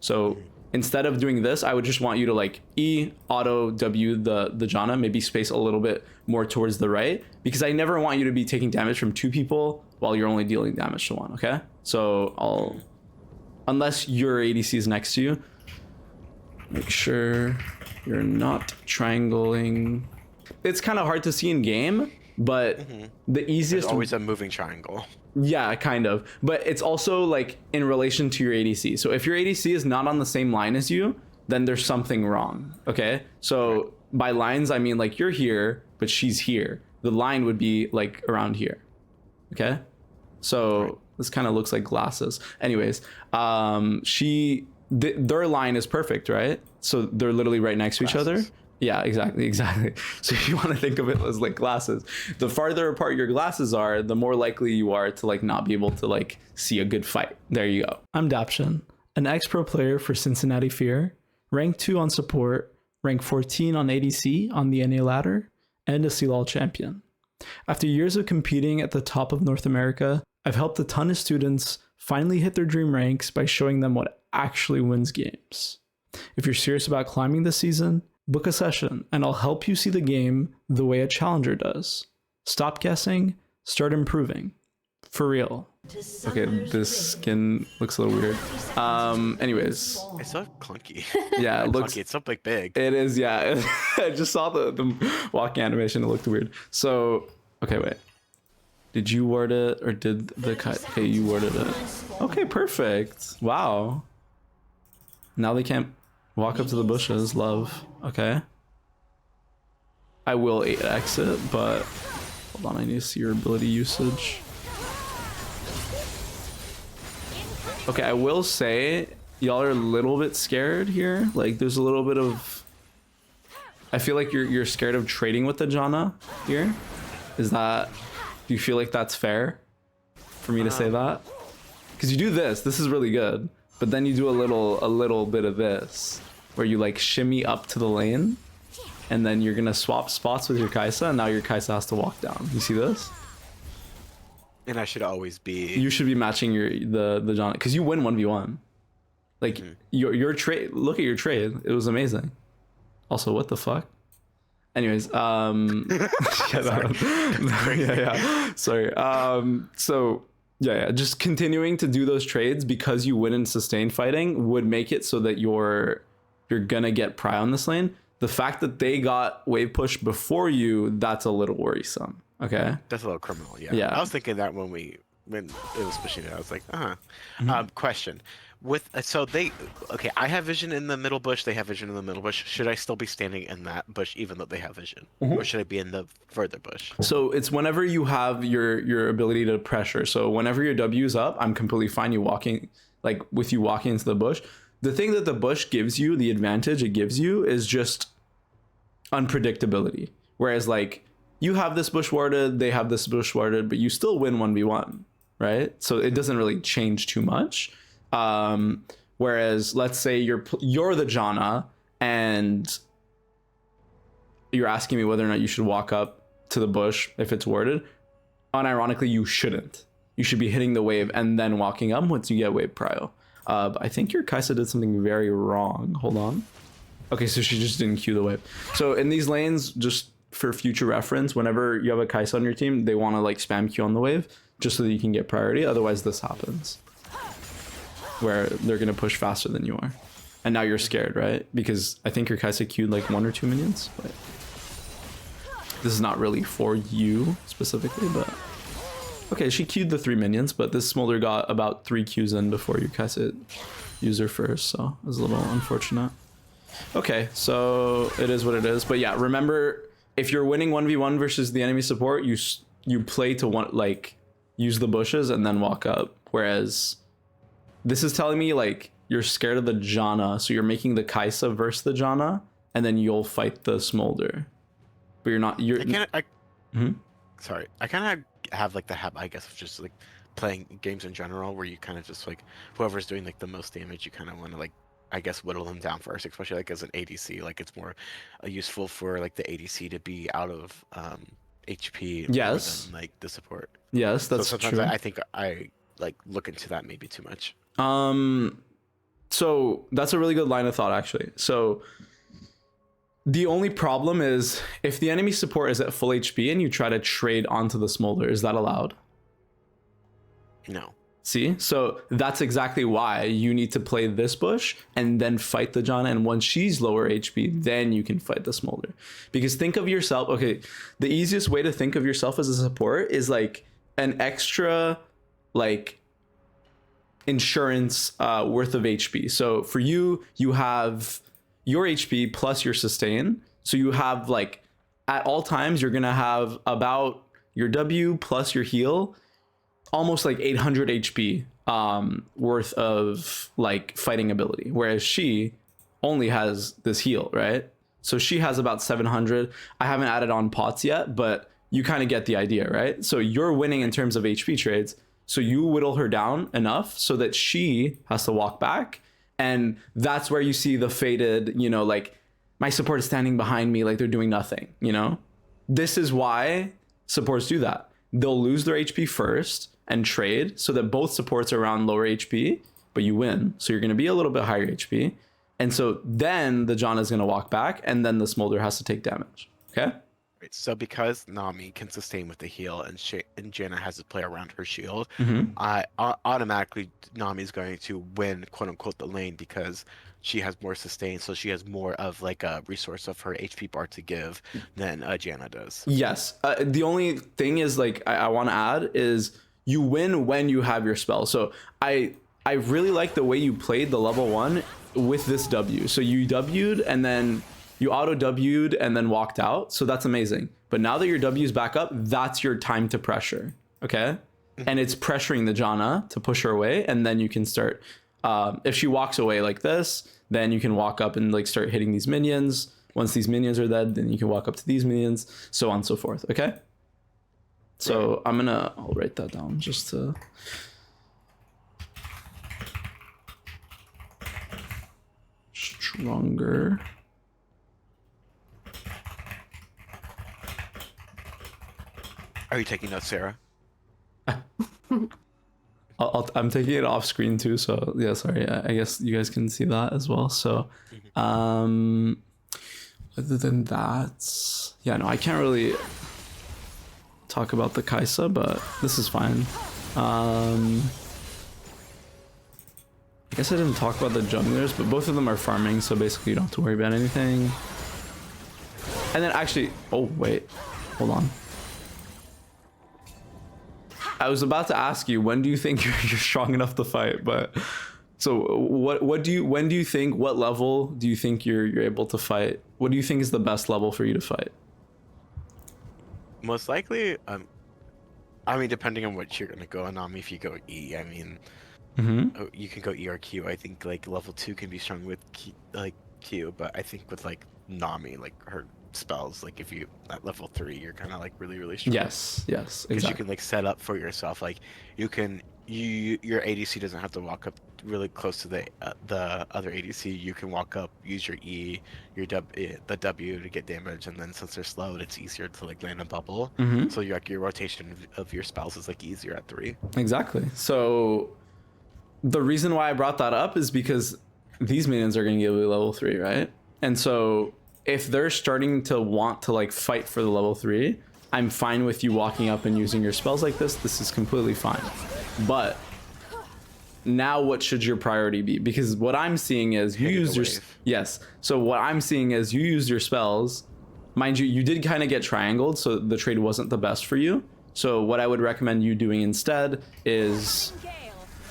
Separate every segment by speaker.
Speaker 1: So instead of doing this, I would just want you to like E auto W the Janna, maybe space a little bit more towards the right, because I never want you to be taking damage from 2 people while you're only dealing damage to 1. Okay, so I'll, unless your ADC is next to you, make sure you're not triangling. It's kind of hard to see in game, but the easiest,
Speaker 2: There's always a moving triangle.
Speaker 1: yeah, kind of, but it's also like in relation to your ADC. So if your ADC is not on the same line as you, then there's something wrong. Okay, so by lines I mean like you're here but she's here. The line would be like around here. Okay, so this kind of looks like glasses. Anyways, their line is perfect, right? So they're literally right next to each other. Yeah, exactly. So if you want to think of it as like glasses, the farther apart your glasses are, the more likely you are to like not be able to like see a good fight. There you go. I'm Daption, an ex-pro player for Cincinnati Fear, rank 2 on support, rank 14 on ADC on the NA ladder, and a CLOL champion. After years of competing at the top of North America, I've helped a ton of students finally hit their dream ranks by showing them what actually wins games. If you're serious about climbing this season, book a session and I'll help you see the game the way a challenger does. Stop guessing, start improving. For real. Okay, this skin looks a little weird. Anyways.
Speaker 2: It's so clunky.
Speaker 1: Yeah, it looks
Speaker 2: clunky. It's so like big.
Speaker 1: It is, yeah. I just saw the walking animation, it looked weird. So, okay, wait. Did you ward it or did the cut? Okay, you warded it. Okay, perfect. Wow. Now they can't walk up to the bushes, love. Okay. I will 8 exit, but hold on, I need to see your ability usage. Okay, I will say y'all are a little bit scared here. Like there's a little bit of, I feel like you're scared of trading with the Janna here. Is that, do you feel like that's fair for me to say that? Because you do this is really good, but then you do a little bit of this where you like shimmy up to the lane and then you're gonna swap spots with your Kai'Sa and now your Kai'Sa has to walk down. You see this?
Speaker 2: And I should always be.
Speaker 1: You should be matching the Janna because you win 1v1. Like your trade. Look at your trade. It was amazing. Also, what the fuck? Anyways, yeah. Sorry. So yeah. Just continuing to do those trades because you win in sustained fighting would make it so that you're gonna get pry on this lane. The fact that they got wave push before you, that's a little worrisome. Okay.
Speaker 2: That's a little criminal. Yeah. I was thinking that when it was pushing it, I was like, question. So I have vision in the middle bush. They have vision in the middle bush. Should I still be standing in that bush even though they have vision, or should I be in the further bush?
Speaker 1: So it's whenever you have your ability to pressure. So whenever your W is up, I'm completely fine you walking into the bush. The thing that the bush gives you, the advantage it gives you, is just unpredictability. Whereas like you have this bush warded, they have this bush warded, but you still win 1v1, right? So it doesn't really change too much. Whereas let's say you're the Janna and you're asking me whether or not you should walk up to the bush if it's warded. Unironically, you shouldn't. You should be hitting the wave and then walking up once you get wave prio. But I think your Kai'Sa did something very wrong. Hold on. Okay, so she just didn't queue the wave. So in these lanes, just for future reference, whenever you have a Kai'Sa on your team, they want to like spam Q on the wave just so that you can get priority. Otherwise this happens where they're going to push faster than you are. And now you're scared, right? Because I think your Kai'Sa queued like 1 or 2 minions. But this is not really for you specifically, but okay, she queued the 3 minions, but this Smolder got about 3 Qs in before your Kai'Sa used her first, so it was a little unfortunate. Okay, so it is what it is. But yeah, remember, if you're winning 1v1 versus the enemy support, you play to use the bushes and then walk up. Whereas this is telling me like you're scared of the Janna, so you're making the Kai'Sa versus the Janna, and then you'll fight the Smolder. But you're not. Sorry,
Speaker 2: I kind of have like the habit, I guess, of just like playing games in general, where you kind of just like whoever's doing like the most damage, you kind of want to like, I guess, whittle them down first, especially like as an ADC. Like it's more useful for like the ADC to be out of HP
Speaker 1: yes
Speaker 2: than like the support.
Speaker 1: Yes, that's
Speaker 2: so sometimes
Speaker 1: true.
Speaker 2: I think I like look into that maybe too much.
Speaker 1: So that's a really good line of thought, actually. So the only problem is if the enemy support is at full HP and you try to trade onto the smolder, is that allowed?
Speaker 2: No.
Speaker 1: See, so that's exactly why you need to play this bush and then fight the Janna. And once she's lower HP, then you can fight the smolder. Because think of yourself. Okay, the easiest way to think of yourself as a support is like an extra, like, insurance worth of HP. So for you, you have your HP plus your sustain. So you have like at all times you're gonna have about your W plus your heal, almost like 800 HP worth of like fighting ability, whereas she only has this heal, right? So she has about 700. I haven't added on pots yet, but you kind of get the idea, right? So you're winning in terms of HP trades. So you whittle her down enough so that she has to walk back. And that's where you see the faded, you know, like my support is standing behind me, like they're doing nothing, you know? This is why supports do that. They'll lose their HP first and trade so that both supports are around lower HP, but you win. So you're going to be a little bit higher HP. And so then the Janna is going to walk back and then the smolder has to take damage. Okay.
Speaker 2: Right, so because Nami can sustain with the heal and Janna has to play around her shield, automatically Nami's going to win, quote unquote, the lane because she has more sustain, so she has more of like a resource of her HP bar to give than Janna does.
Speaker 1: Yes. The only thing is like I want to add is you win when you have your spell. So I really like the way you played the level 1 with this W. So you W'd and then you auto W'd and then walked out. So that's amazing. But now that your W's back up, that's your time to pressure. Okay. And it's pressuring the Janna to push her away. And then you can start, if she walks away like this, then you can walk up and like start hitting these minions. Once these minions are dead, then you can walk up to these minions, so on and so forth. Okay. So I'll write that down just to. Stronger.
Speaker 2: Are you taking notes, Sarah?
Speaker 1: I'm taking it off screen too, so yeah, sorry. I guess you guys can see that as well. So, other than that, yeah, no, I can't really talk about the Kaisa, but this is fine. I guess I didn't talk about the junglers, but both of them are farming, so basically you don't have to worry about anything. And then actually, oh wait, hold on. I was about to ask you, when do you think you're strong enough to fight? But so what level do you think you're able to fight? What do you think is the best level for you to fight?
Speaker 2: Most likely, I mean, depending on what you're gonna go on Nami, if you go E, I mean, you can go E or Q. I think like level 2 can be strong with Q, but I think with like Nami, like her spells, like if you at level 3, you're kind of like really strong.
Speaker 1: Yes,
Speaker 2: because
Speaker 1: exactly.
Speaker 2: you can like set up for yourself, like your ADC doesn't have to walk up really close to the other ADC. You can walk up, use your E, the W to get damage, and then since they're slowed, it's easier to like land a bubble. So your rotation of your spells is like easier at 3.
Speaker 1: Exactly. So the reason why I brought that up is because these minions are going to give you level 3, right? And so if they're starting to want to like fight for the level 3, I'm fine with you walking up and using your spells like this. This is completely fine. But now what should your priority be? Because what I'm seeing is you use your So what I'm seeing is you use your spells. Mind you, you did kind of get triangled, so the trade wasn't the best for you. So what I would recommend you doing instead is,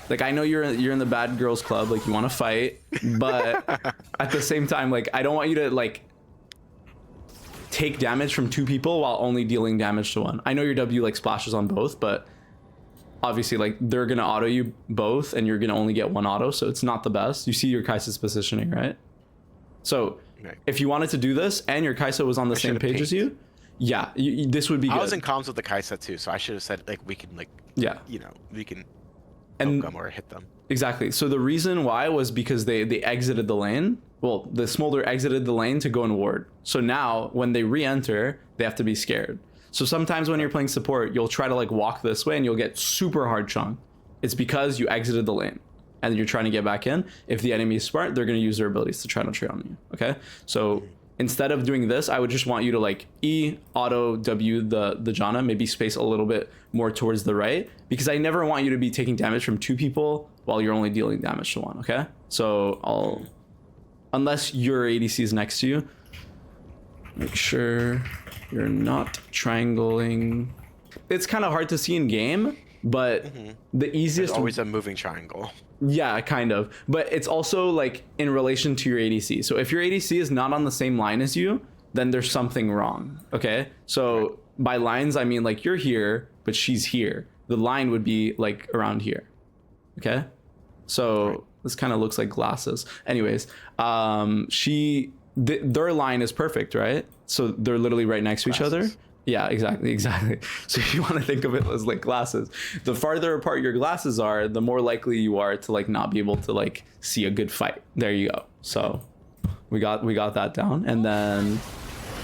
Speaker 1: like, I know you're in the bad girls club, like you want to fight, but at the same time, like I don't want you to like take damage from 2 people while only dealing damage to 1. I know your W like splashes on both, but obviously like they're gonna auto you both and you're gonna only get 1 auto, so it's not the best. You see your Kai'Sa's positioning, right? So if you wanted to do this and your Kaisa was on the same page as you, yeah, this would be good.
Speaker 2: I was in comms with the Kaisa too, so I should have said like we can like,
Speaker 1: yeah,
Speaker 2: you know, we can
Speaker 1: and
Speaker 2: them or hit them.
Speaker 1: Exactly. So the reason why was because they exited the lane. Well, the smolder exited the lane to go and ward. So now when they re-enter, they have to be scared. So sometimes when you're playing support, you'll try to like walk this way and you'll get super hard chunk. It's because you exited the lane. and you're trying to get back in, if the enemy is smart, they're going to use their abilities to try to trade on you. Okay, so instead of doing this, I would just want you to like E auto W the Janna, maybe space a little bit more towards the right, because I never want you to be taking damage from 2 people while you're only dealing damage to 1. Okay, so I'll, unless your ADC is next to you, make sure you're not triangling. It's kind of hard to see in game, but the easiest,
Speaker 2: There's always a moving triangle.
Speaker 1: yeah, kind of, but it's also like in relation to your ADC. So if your ADC is not on the same line as you, then there's something wrong. Okay, so by lines I mean like you're here but she's here. The line would be like around here. Okay, so this kind of looks like glasses. Anyways, their line is perfect, right? So they're literally right next to each other. Yeah, exactly. So if you want to think of it as like glasses, the farther apart your glasses are, the more likely you are to like not be able to like see a good fight. There you go. So we got that down. And then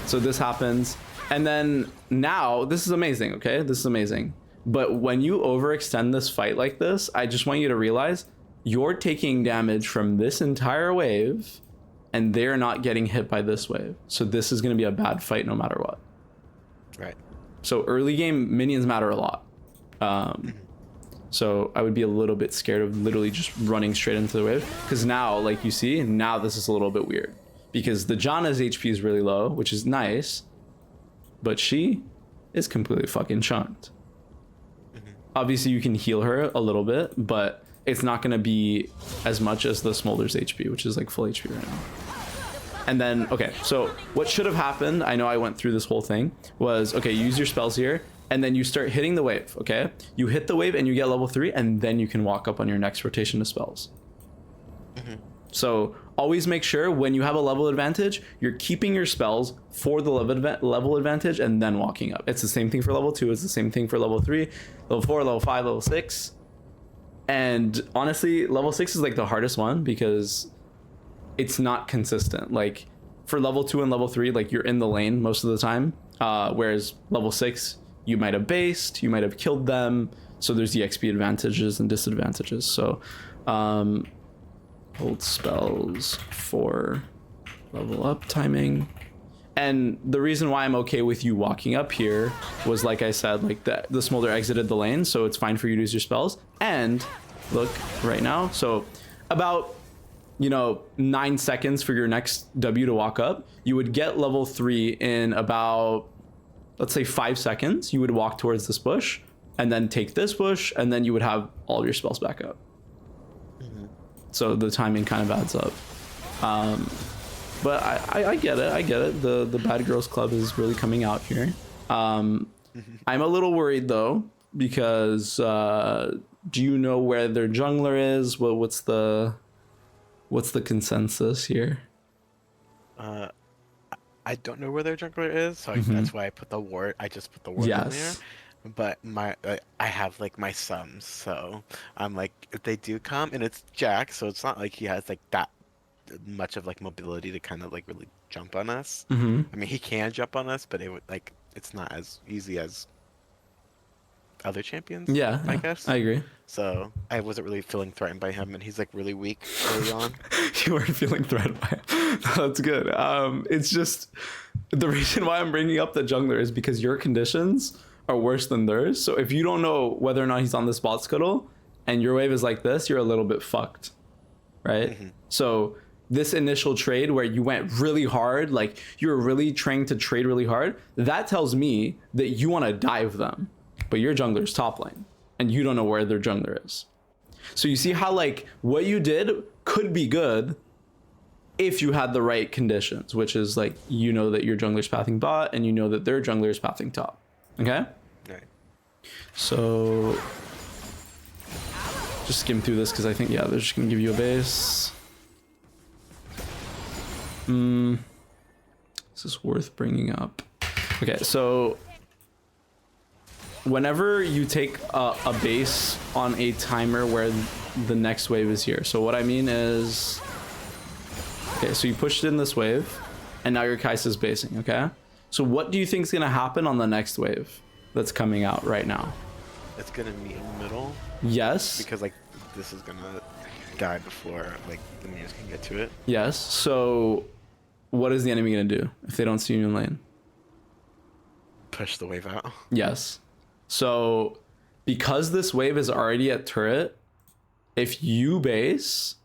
Speaker 1: so this happens, and then now this is amazing. Okay, this is amazing. But when you overextend this fight like this, I just want you to realize you're taking damage from this entire wave, and they're not getting hit by this wave. So this is going to be a bad fight no matter what.
Speaker 2: Right.
Speaker 1: So early game minions matter a lot. So I would be a little bit scared of literally just running straight into the wave, because now, like you see, now this is a little bit weird because the Janna's HP is really low, which is nice, but she is completely fucking chunked. Obviously you can heal her a little bit, but it's not going to be as much as the Smolder's HP, which is like full HP right now. And then, okay, so what should have happened, I know I went through this whole thing, was, okay, you use your spells here, and then you start hitting the wave, okay? You hit the wave and you get level 3, and then you can walk up on your next rotation of spells. So always make sure when you have a level advantage, you're keeping your spells for the level advantage and then walking up. It's the same thing for level 2, it's the same thing for level 3, level 4, level 5, level 6. And honestly, level 6 is like the hardest one because it's not consistent. Like for level 2 and level 3, like you're in the lane most of the time, whereas level 6 you might have based, you might have killed them, so there's the XP advantages and disadvantages. So hold spells for level up timing. And the reason why I'm okay with you walking up here was, like I said, like the Smolder exited the lane, so it's fine for you to use your spells. And look right now, so about 9 seconds for your next W to walk up, you would get level 3 in about, let's say 5 seconds. You would walk towards this bush and then take this bush, and then you would have all your spells back up. So the timing kind of adds up. But I get it. The Bad Girls Club is really coming out here. I'm a little worried though, because do you know where their jungler is? What's the consensus here?
Speaker 2: I don't know where their jungler is, so that's why I put the ward. I just put the ward in there. But I have like my sums, so I'm like, if they do come, and it's Jack, so it's not like he has like that much of like mobility to kind of like really jump on us. I mean, he can jump on us, but it would like, it's not as easy as other champions.
Speaker 1: Yeah,
Speaker 2: I guess
Speaker 1: I agree.
Speaker 2: So I wasn't really feeling threatened by him, and he's like really weak early on.
Speaker 1: You weren't feeling threatened by him. That's good. It's just the reason why I'm bringing up the jungler is because your conditions are worse than theirs. So if you don't know whether or not he's on the spot scuttle and your wave is like this, you're a little bit fucked, right? So this initial trade where you went really hard, like you're really trying to trade really hard, that tells me that you want to dive them, but your jungler's top lane and you don't know where their jungler is. So you see how like what you did could be good if you had the right conditions, which is like, you know that your jungler's pathing bot and you know that their jungler is pathing top. Okay?
Speaker 2: Right.
Speaker 1: So just skim through this because I think, yeah, they're just gonna give you a base. This is worth bringing up. Okay, so whenever you take a base on a timer where the next wave is here. So what I mean is, okay, so you pushed in this wave and now your Kai'Sa's basing, okay? So what do you think is going to happen on the next wave that's coming out right now?
Speaker 2: It's gonna meet in the middle.
Speaker 1: Yes.
Speaker 2: Because like this is gonna die before like the minions can get to it.
Speaker 1: Yes. So what is the enemy going to do if they don't see you in lane?
Speaker 2: Push the wave out.
Speaker 1: Yes. So because this wave is already at turret, if you base,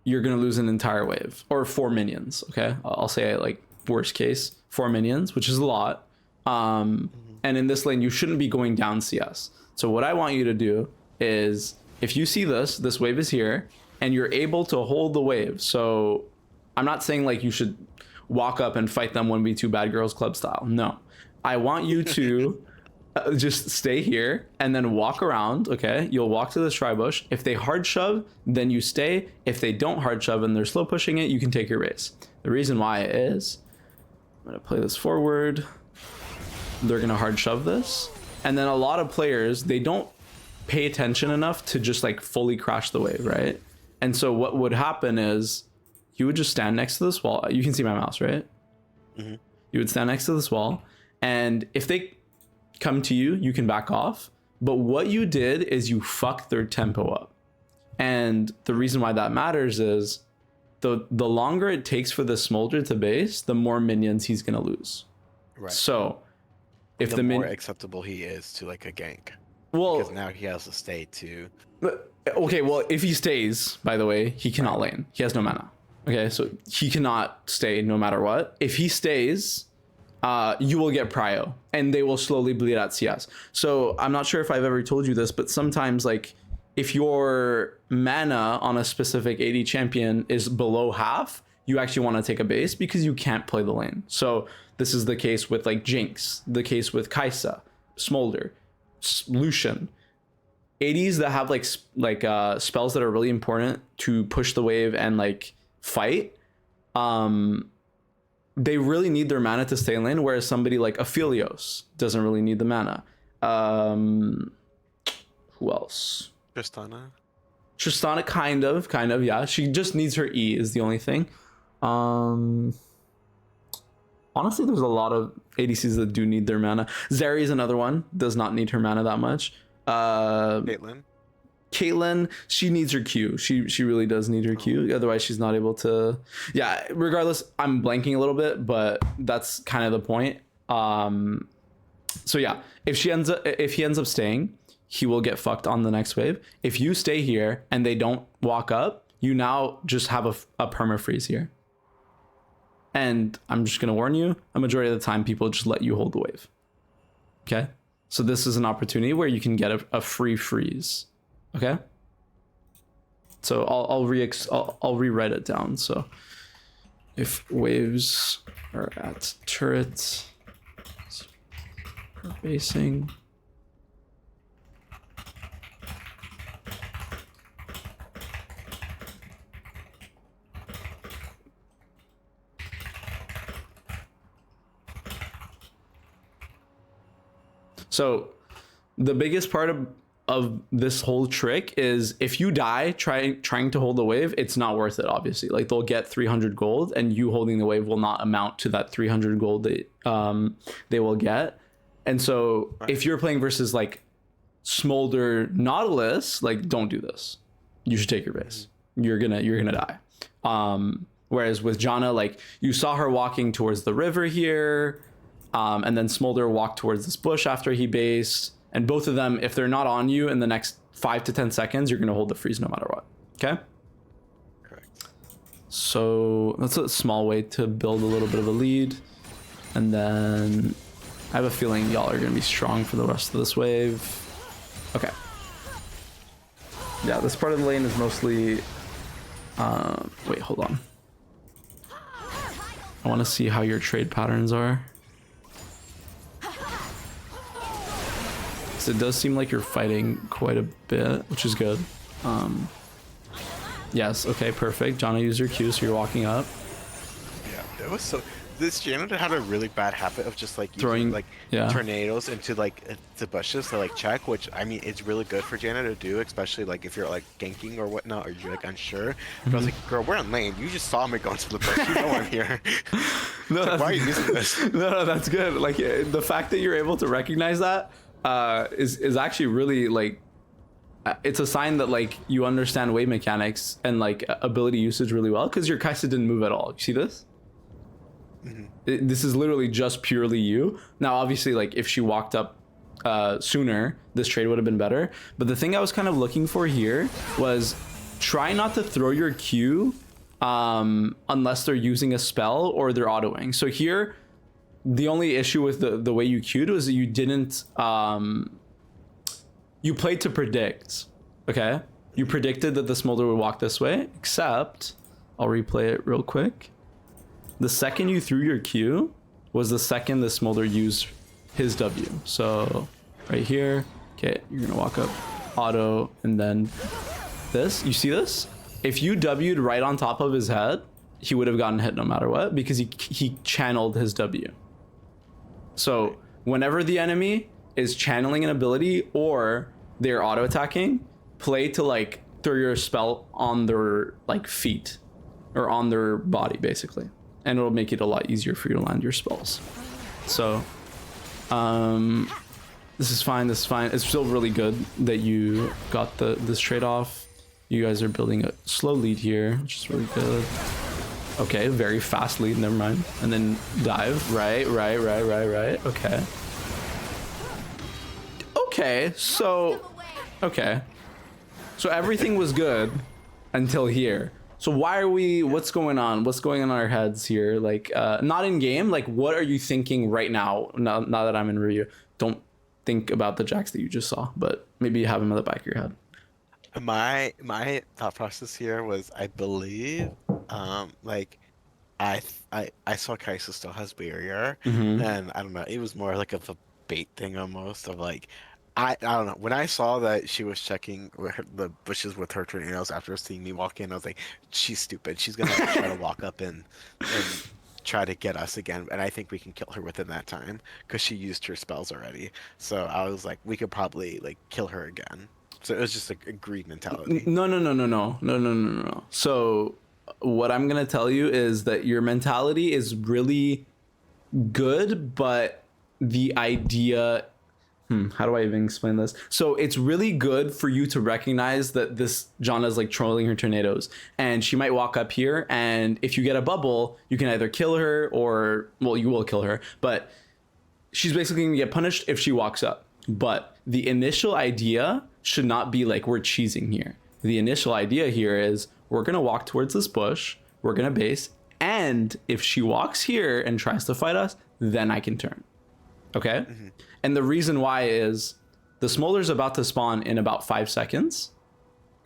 Speaker 1: you're going to lose an entire wave or 4 minions. Okay. I'll say like worst case 4 minions, which is a lot. And in this lane, you shouldn't be going down CS. So what I want you to do is if you see this wave is here and you're able to hold the wave. So I'm not saying like you should walk up and fight them 1v2 bad girls club style. No, I want you to just stay here and then walk around. Okay. You'll walk to the tri-bush. If they hard shove, then you stay. If they don't hard shove and they're slow pushing it, you can take your base. The reason why is I'm going to play this forward. They're going to hard shove this. And then a lot of players, they don't pay attention enough to just like fully crash the wave, right? And so what would happen is you would just stand next to this wall. You can see my mouse, right?
Speaker 2: Mm-hmm.
Speaker 1: You would stand next to this wall. And if they come to you, you can back off. But what you did is you fucked their tempo up. And the reason why that matters is the longer it takes for the smolder to base, the more minions he's going to lose.
Speaker 2: Right.
Speaker 1: So if
Speaker 2: the more acceptable he is to like a gank.
Speaker 1: Well,
Speaker 2: because now he has to stay to.
Speaker 1: Okay, well, if he stays, by the way, he cannot lane. He has no mana. Okay, so he cannot stay no matter what. If he stays, you will get prio, and they will slowly bleed out CS. So I'm not sure if I've ever told you this, but sometimes like if your mana on a specific AD champion is below half, you actually want to take a base because you can't play the lane. So this is the case with like Jinx, the case with Kai'Sa, Smolder, Lucian. ADs that have like spells that are really important to push the wave and like fight, they really need their mana to stay in lane, whereas somebody like Aphelios doesn't really need the mana. Who else? Tristana kind of, yeah. She just needs her E is the only thing. Honestly, there's a lot of ADCs that do need their mana. Zeri is another one, does not need her mana that much. Caitlyn, she needs her Q. She really does need her Q. Otherwise, she's not able to. Yeah. Regardless, I'm blanking a little bit, but that's kind of the point. So yeah, if he ends up staying, he will get fucked on the next wave. If you stay here and they don't walk up, you now just have a perma freeze here. And I'm just gonna warn you, a majority of the time, people just let you hold the wave. Okay. So this is an opportunity where you can get a free freeze. Okay. So I'll rewrite it down. So if waves are at turret, are basing. So the biggest part of this whole trick is if you die trying to hold the wave, it's not worth it, obviously. Like they'll get 300 gold and you holding the wave will not amount to that 300 gold that they will get. And so if you're playing versus like Smolder Nautilus, like don't do this. You should take your base. You're gonna die. Whereas with Janna, like you saw her walking towards the river here, and then Smolder walked towards this bush after he based. And both of them, if they're not on you in the next 5 to 10 seconds, you're going to hold the freeze no matter what. Okay?
Speaker 2: Correct.
Speaker 1: So that's a small way to build a little bit of a lead. And then I have a feeling y'all are going to be strong for the rest of this wave. Okay. Yeah, this part of the lane is mostly... wait, hold on. I want to see how your trade patterns are. It does seem like you're fighting quite a bit, which is good. Yes, okay, perfect. Janna used your Q, so you're walking up.
Speaker 2: Yeah, it was so... This Janna had a really bad habit of just like
Speaker 1: throwing
Speaker 2: like tornadoes into like the bushes to like check, which I mean it's really good for Janna to do, especially like if you're like ganking or whatnot, or you're like unsure. But I was like, girl, we're in lane. You just saw me go into the bush. You know I'm here.
Speaker 1: No,
Speaker 2: like, why are you using this?
Speaker 1: No, that's good. Like the fact that you're able to recognize that is actually really like it's a sign that like you understand wave mechanics and like ability usage really well, because your Kaisa didn't move at all. You see this? This is literally just purely you. Now, obviously, like if she walked up sooner, this trade would have been better. But the thing I was kind of looking for here was try not to throw your Q unless they're using a spell or they're autoing. So here, the only issue with the way you queued was that you didn't you played to predict. Okay, you predicted that the smolder would walk this way, except I'll replay it real quick. The second you threw your Q was the second the smolder used his W. So right here, okay, you're gonna walk up, auto, and then this. You see this? If you W'd right on top of his head, he would have gotten hit no matter what, because he channeled his W. So whenever the enemy is channeling an ability or they're auto attacking, play to like throw your spell on their like feet or on their body basically, and it'll make it a lot easier for you to land your spells. So this is fine. It's still really good that you got this trade off. You guys are building a slow lead here, which is really good. Okay, very fast lead, never mind. And then dive, right. Okay. Okay, so everything was good until here. So why are we, what's going on in our heads here? Like, not in game, like what are you thinking right now that I'm in review? Don't think about the jacks that you just saw, but maybe you have them in the back of your head.
Speaker 2: My thought process here was, I believe, like I saw Kaisa still has barrier, and I don't know, it was more like of a bait thing almost, of like I don't know. When I saw that she was checking the bushes with her tornadoes after seeing me walk in, I was like, she's stupid. She's gonna try to walk up and try to get us again, and I think we can kill her within that time because she used her spells already. So I was like, we could probably like kill her again. So it was just like a greed mentality.
Speaker 1: No. So what I'm gonna tell you is that your mentality is really good, but the idea, how do I even explain this? So it's really good for you to recognize that this Janna is like trolling her tornadoes, and she might walk up here, and if you get a bubble, you can either kill her or, well, you will kill her, but she's basically gonna get punished if she walks up. But the initial idea should not be like we're cheesing here. The initial idea here is we're gonna walk towards this bush, we're gonna base, and if she walks here and tries to fight us, then I can turn. Okay? And the reason why is the smolder's about to spawn in about 5 seconds,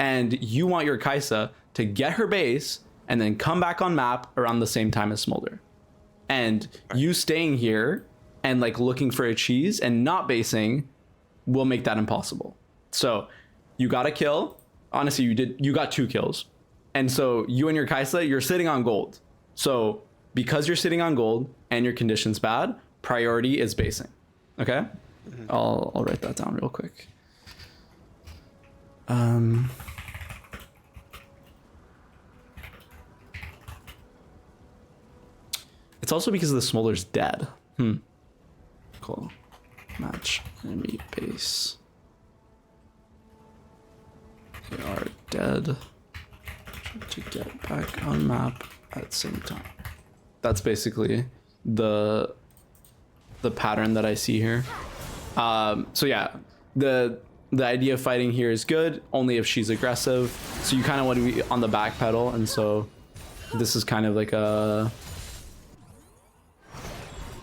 Speaker 1: and you want your Kaisa to get her base and then come back on map around the same time as smolder. And you staying here and like looking for a cheese and not basing will make that impossible. So you got a kill. Honestly, you got 2 kills. And so you and your Kaisa, you're sitting on gold. So because you're sitting on gold and your condition's bad, priority is basing. Okay? I'll write that down real quick. It's also because the smolder's dead. Cool. Match enemy base. They are dead. Try to get back on map at the same time. That's basically the pattern that I see here. So yeah, the idea of fighting here is good only if she's aggressive. So you kind of want to be on the back pedal, and so this is kind of like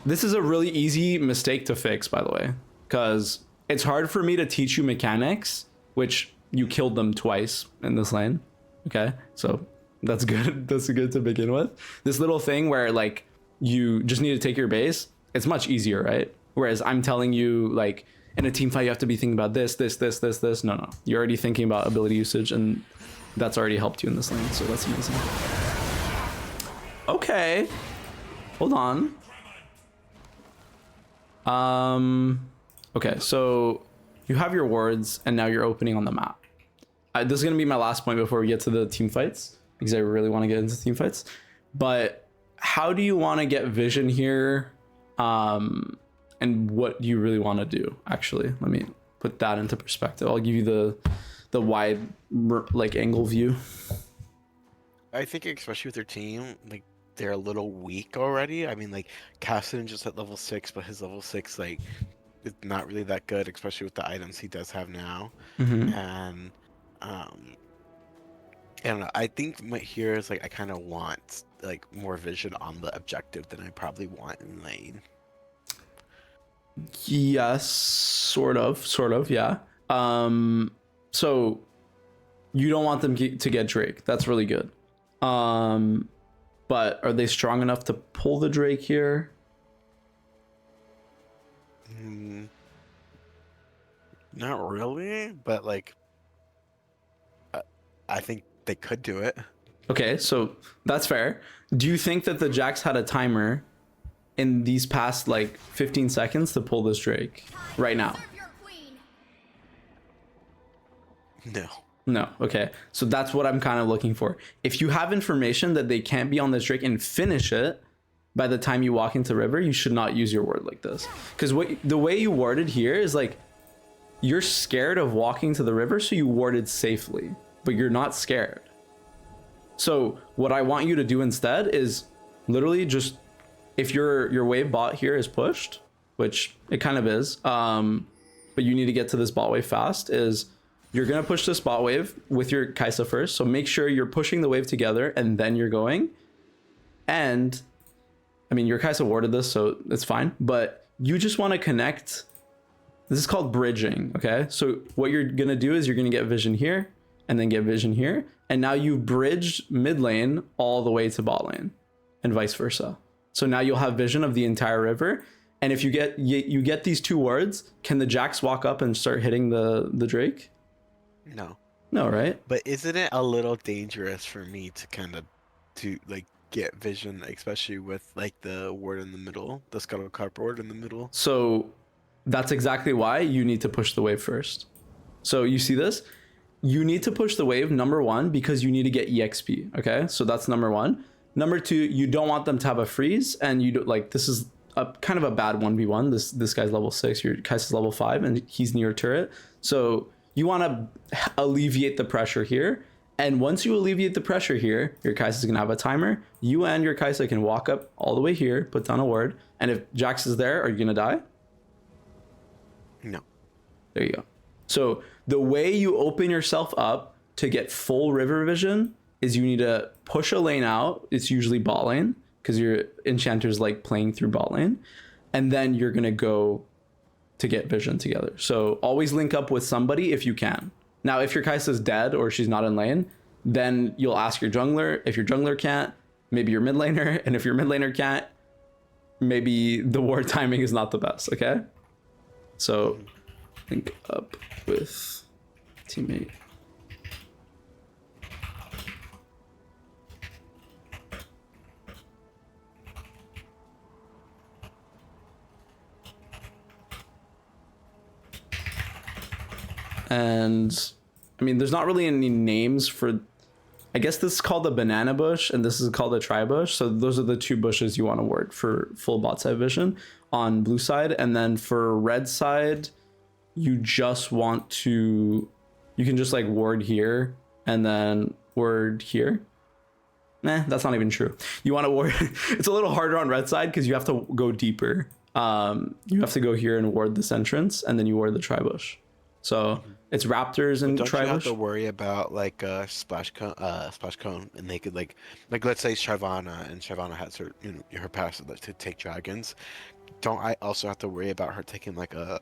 Speaker 1: this is a really easy mistake to fix, by the way, because it's hard for me to teach you mechanics, which you killed them twice in this lane. Okay, so that's good. That's good to begin with. This little thing where like you just need to take your base, it's much easier, right? Whereas I'm telling you, like in a team fight, you have to be thinking about this. No. You're already thinking about ability usage, and that's already helped you in this lane. So that's amazing. Okay, hold on. Okay, so you have your wards, and now you're opening on the map. This is gonna be my last point before we get to the team fights, because I really want to get into team fights. But how do you want to get vision here? And what do you really want to do? Actually, let me put that into perspective. I'll give you the wide like angle view.
Speaker 2: I think especially with their team, like they're a little weak already. I mean, like Cassidy just at level 6, but his level 6 like is not really that good, especially with the items he does have now.
Speaker 1: Mm-hmm.
Speaker 2: And um, I don't know. I think here is like I kind of want like more vision on the objective than I probably want in lane.
Speaker 1: Yes, sort of, yeah. So you don't want them to get Drake. That's really good. But are they strong enough to pull the Drake here?
Speaker 2: Not really, but like I think they could do it.
Speaker 1: Okay, so that's fair. Do you think that the Jax had a timer in these past like 15 seconds to pull this Drake right now?
Speaker 2: No.
Speaker 1: No. Okay. So that's what I'm kind of looking for. If you have information that they can't be on this Drake and finish it by the time you walk into river, you should not use your ward like this. Because the way you warded here is like you're scared of walking to the river, so you warded safely, but you're not scared. So what I want you to do instead is literally just, if your wave bot here is pushed, which it kind of is, but you need to get to this bot wave fast, is you're going to push this bot wave with your Kai'Sa first. So make sure you're pushing the wave together and then you're going. And I mean, your Kai'Sa warded this, so it's fine, but you just want to connect. This is called bridging. Okay. So what you're going to do is you're going to get vision here and then get vision here. And now you've bridged mid lane all the way to bot lane and vice versa. So now you'll have vision of the entire river. And if you get these two wards, can the Jax walk up and start hitting the Drake?
Speaker 2: No.
Speaker 1: No, right?
Speaker 2: But isn't it a little dangerous for me to kind of like get vision, especially with like the ward in the middle, the scuttlecock ward in the middle?
Speaker 1: So that's exactly why you need to push the wave first. So you see this? You need to push the wave, number one, because you need to get EXP. Okay, so that's number one. Number two, you don't want them to have a freeze, and you don't like, this is a kind of a bad 1v1. This guy's level 6, your Kai'Sa's level 5, and he's near turret. So you want to alleviate the pressure here. And once you alleviate the pressure here, your Kai'Sa's gonna have a timer. You and your Kai'Sa can walk up all the way here, put down a ward, and if Jax is there, are you gonna die?
Speaker 2: No.
Speaker 1: There you go. So the way you open yourself up to get full river vision is you need to push a lane out. It's usually bot lane because your enchanters like playing through bot lane. And then you're going to go to get vision together. So always link up with somebody if you can. Now, if your Kai'Sa's dead or she's not in lane, then you'll ask your jungler. If your jungler can't, maybe your mid laner. And if your mid laner can't, maybe the ward timing is not the best, okay? So link up with teammate. And I mean, there's not really any names for, I guess this is called the banana bush and this is called the tri bush. So those are the two bushes you want to ward for full bot side vision on blue side. And then for red side, you just want to, you can just like ward here and then ward here. That's not even true. You want to ward, it's a little harder on red side because you have to go deeper. You have to go here and ward this entrance and then you ward the tri bush. So it's raptors and
Speaker 2: don't
Speaker 1: tri
Speaker 2: you have
Speaker 1: bush.
Speaker 2: to worry about like a splash cone, and they could like let's say Shyvana, and Shyvana has her her passive to take dragons. Don't I also have to worry about her taking like the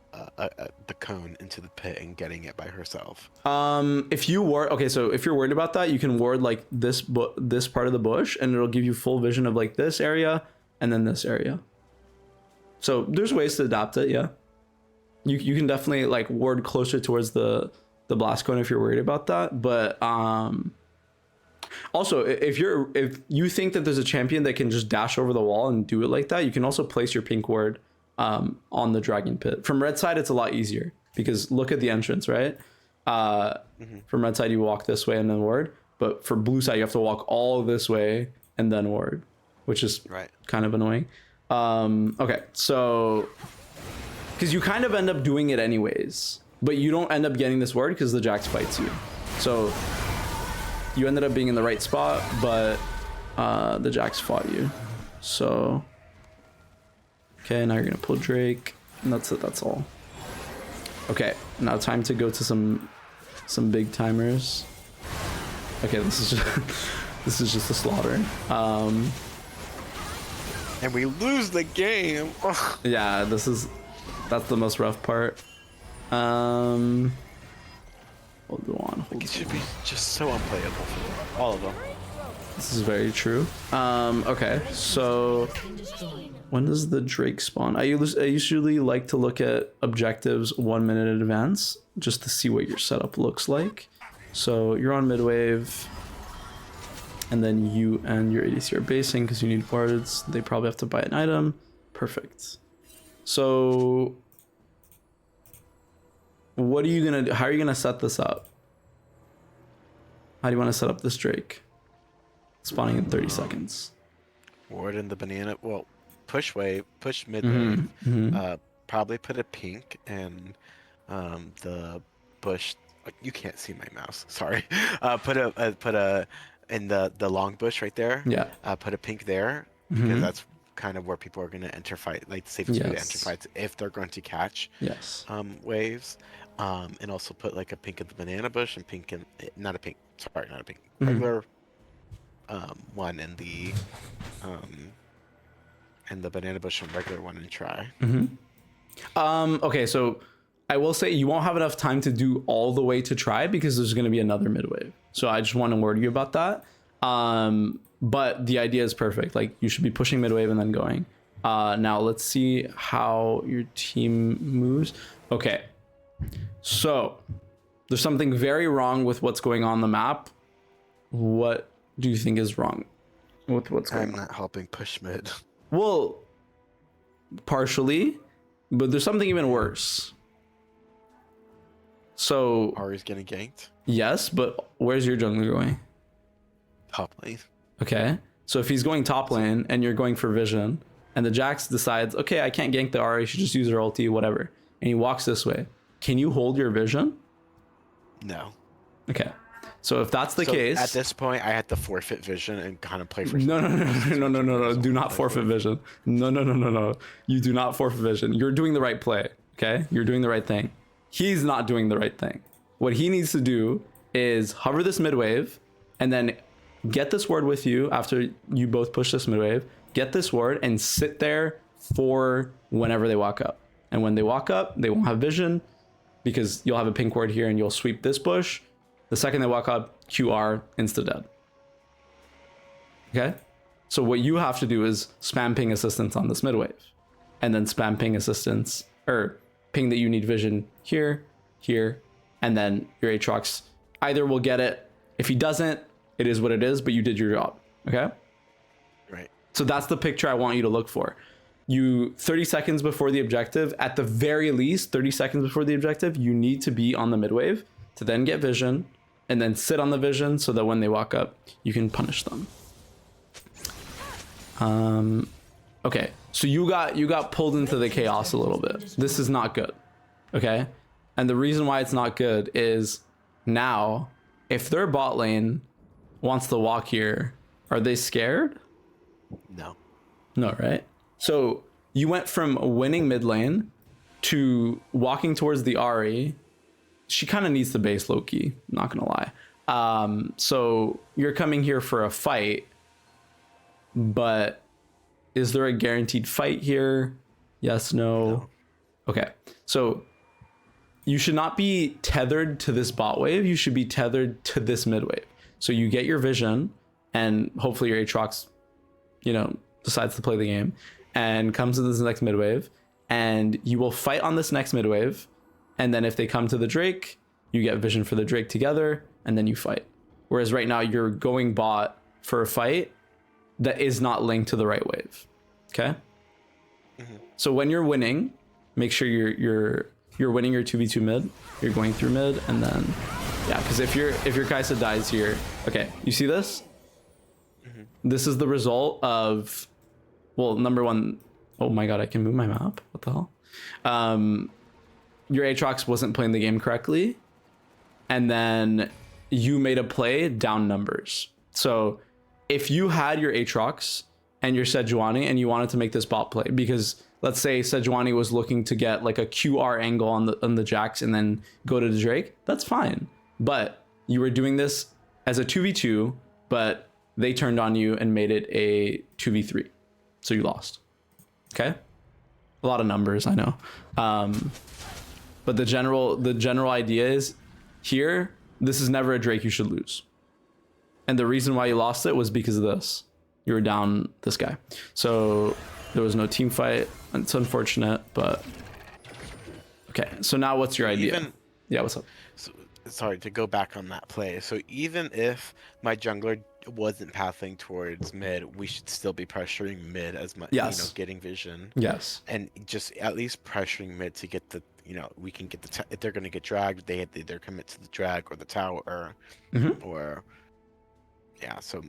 Speaker 2: cone into the pit and getting it by herself?
Speaker 1: If you ward, okay, so if you're worried about that, you can ward like this part of the bush, and it'll give you full vision of like this area and then this area. So there's ways to adapt it, yeah. You can definitely like ward closer towards the blast cone if you're worried about that, but also if you think that there's a champion that can just dash over the wall and do it like that, you can also place your pink ward on the dragon pit. From red side it's a lot easier because look at the entrance, right? From red side you walk this way and then ward, but for blue side you have to walk all this way and then ward, which is kind of annoying. Okay, so because you kind of end up doing it anyways. but you don't end up getting this ward because the Jax fights you. So you ended up being in the right spot, but the Jax fought you. So okay, now you're gonna pull Drake, and that's it. That's all. Okay, now time to go to some big timers. Okay, this is just this is just a slaughter.
Speaker 2: And we lose the game. Ugh.
Speaker 1: Yeah, that's the most rough part. Hold on.
Speaker 2: It should be just so unplayable for all of them.
Speaker 1: This is very true. Okay, so when does the Drake spawn? I usually like to look at objectives 1 minute in advance just to see what your setup looks like. So you're on mid wave, and then you and your ADC are basing because you need wards. They probably have to buy an item. Perfect. So what are you gonna do? How are you gonna set this up? How do you want to set up this Drake? Spawning in 30 seconds.
Speaker 2: Ward in the banana. Well, push wave, push mid wave. Probably put a pink in the bush. You can't see my mouse. Sorry. Put a in the long bush right there.
Speaker 1: Yeah.
Speaker 2: Put a pink there because that's kind of where people are going to enter fight, like the safest way to enter fights if they're going to catch waves. And also put like a pink in the banana bush and pink in not a pink. Sorry, not a pink. Regular one in the banana bush and regular one and try.
Speaker 1: Okay, so I will say you won't have enough time to do all the way to try because there's going to be another mid wave. So I just want to warn you about that. But the idea is perfect. Like you should be pushing mid wave and then going. Now let's see how your team moves. Okay, so there's something very wrong with what's going on the map. What do you think is wrong with what's going on?
Speaker 2: I'm not helping push mid.
Speaker 1: Well, partially, but there's something even worse. So
Speaker 2: Ari's getting ganked.
Speaker 1: Yes, but where's your jungler going?
Speaker 2: Top lane.
Speaker 1: Okay, so if he's going top lane and you're going for vision, and the Jax decides, okay, I can't gank the Ari, should just use her ulti, whatever, and he walks this way, can you hold your vision?
Speaker 2: No.
Speaker 1: Okay, so if that's the case,
Speaker 2: at this point, I had to forfeit vision and kind of play for.
Speaker 1: No. Do not forfeit vision. No. You do not forfeit vision. You're doing the right play. Okay, you're doing the right thing. He's not doing the right thing. What he needs to do is hover this mid wave, and then get this ward with you after you both push this mid wave. Get this ward and sit there for whenever they walk up. And when they walk up, they won't have vision because you'll have a pink ward here and you'll sweep this bush. The second they walk up, QR, insta dead. Okay? So what you have to do is spam ping assistance on this mid wave, and then spam ping assistance, or ping that you need vision here, and then your Aatrox either will get it. If he doesn't, it is what it is, but you did your job. Okay?
Speaker 2: Right.
Speaker 1: So that's the picture I want you to look for. You 30 seconds before the objective, at the very least 30 seconds before the objective, you need to be on the mid wave to then get vision and then sit on the vision so that when they walk up, you can punish them. Okay, so you got pulled into the chaos a little bit. This is not good. Okay? And the reason why it's not good is now if their bot lane wants to walk here, are they scared? No, right? So you went from winning mid lane to walking towards the Ahri. She kind of needs to base low-key, not gonna lie. So you're coming here for a fight, but is there a guaranteed fight here? Yes, no. Okay, so you should not be tethered to this bot wave. You should be tethered to this mid wave. So you get your vision, and hopefully your Aatrox, decides to play the game and comes to this next mid wave, and you will fight on this next mid wave. And then if they come to the Drake, you get vision for the Drake together, and then you fight. Whereas right now you're going bot for a fight that is not linked to the right wave. Okay? So when you're winning, make sure you're winning your 2v2 mid. You're going through mid, and then because if your Kai'Sa dies here, okay, you see this? This is the result of, well, number one, oh my god, I can move my map. What the hell? your Aatrox wasn't playing the game correctly, and then you made a play down numbers. So if you had your Aatrox and your Sejuani and you wanted to make this bot play, because let's say Sejuani was looking to get like a QR angle on the Jax and then go to the Drake, that's fine. But you were doing this as a 2v2, but they turned on you and made it a 2v3. So you lost. Okay? A lot of numbers, I know. But the general idea is here, this is never a Drake you should lose. And the reason why you lost it was because of this. You were down this guy. So there was no team fight. It's unfortunate, but okay. So now what's your idea? Yeah, what's up?
Speaker 2: So, sorry, to go back on that play. So even if my jungler wasn't pathing towards mid, we should still be pressuring mid as much,
Speaker 1: Yes.
Speaker 2: you know, getting vision.
Speaker 1: Yes.
Speaker 2: And just at least pressuring mid to get the, you know, we can get the, if they're going to get dragged, they either commit to the drag or the tower or yeah. So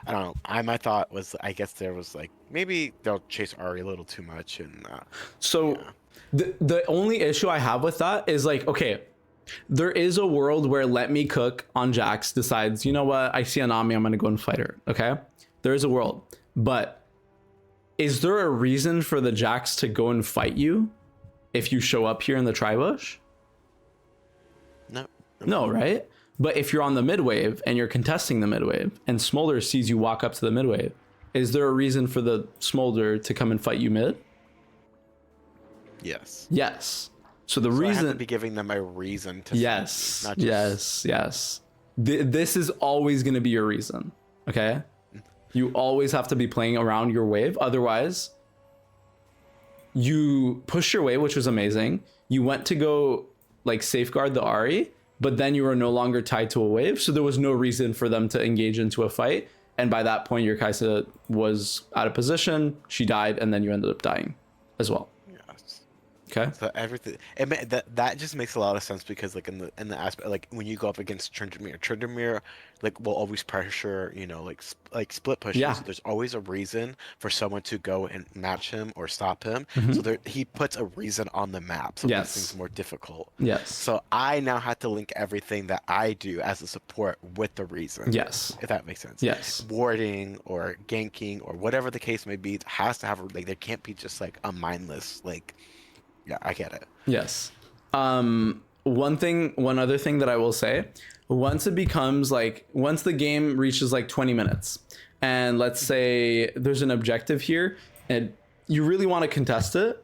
Speaker 2: I don't know. My thought was, I guess there was like, maybe they'll chase Ari a little too much. And
Speaker 1: so yeah. The only issue I have with that is like, okay, there is a world where Let Me Cook on Jax decides, you know what, I see a Nami, I'm going to go and fight her. Okay. There is a world, but is there a reason for the Jax to go and fight you if you show up here in the tri-bush? No, right? But if you're on the mid wave and you're contesting the mid wave and Smolder sees you walk up to the mid wave, is there a reason for the Smolder to come and fight you mid?
Speaker 2: Yes.
Speaker 1: Yes. So the reason
Speaker 2: I have to be giving them a reason to.
Speaker 1: Yes.
Speaker 2: Not just...
Speaker 1: Yes. This is always going to be your reason. Okay. You always have to be playing around your wave. Otherwise, you push your wave, which was amazing. You went to go like safeguard the Ahri, but then you were no longer tied to a wave. So there was no reason for them to engage into a fight. And by that point, your Kai'Sa was out of position. She died, and then you ended up dying as well. Okay.
Speaker 2: So everything that just makes a lot of sense, because like in the aspect, like when you go up against Tryndamere like will always pressure, you know, like split pushes.
Speaker 1: Yeah.
Speaker 2: So there's always a reason for someone to go and match him or stop him. So he puts a reason on the map, so it makes things more difficult.
Speaker 1: Yes.
Speaker 2: So I now have to link everything that I do as a support with the reason.
Speaker 1: Yes.
Speaker 2: If that makes sense.
Speaker 1: Yes.
Speaker 2: Warding or ganking or whatever the case may be, it has to have like, there can't be just like a mindless like. Yeah, I get it. Yes.
Speaker 1: One other thing that I will say, once the game reaches like 20 minutes, and let's say there's an objective here and you really want to contest it,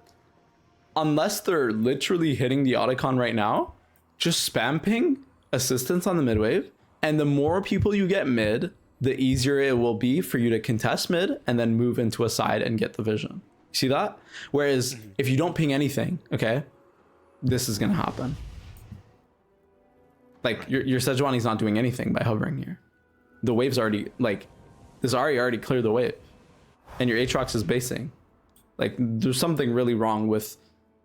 Speaker 1: unless they're literally hitting the Otacon right now, just spam ping assistance on the mid wave. And the more people you get mid, the easier it will be for you to contest mid and then move into a side and get the vision. See that? Whereas if you don't ping anything, okay, this is gonna happen. Like your Sejuani's not doing anything by hovering here. The wave's already like this already cleared the wave, and your Aatrox is basing. Like there's something really wrong with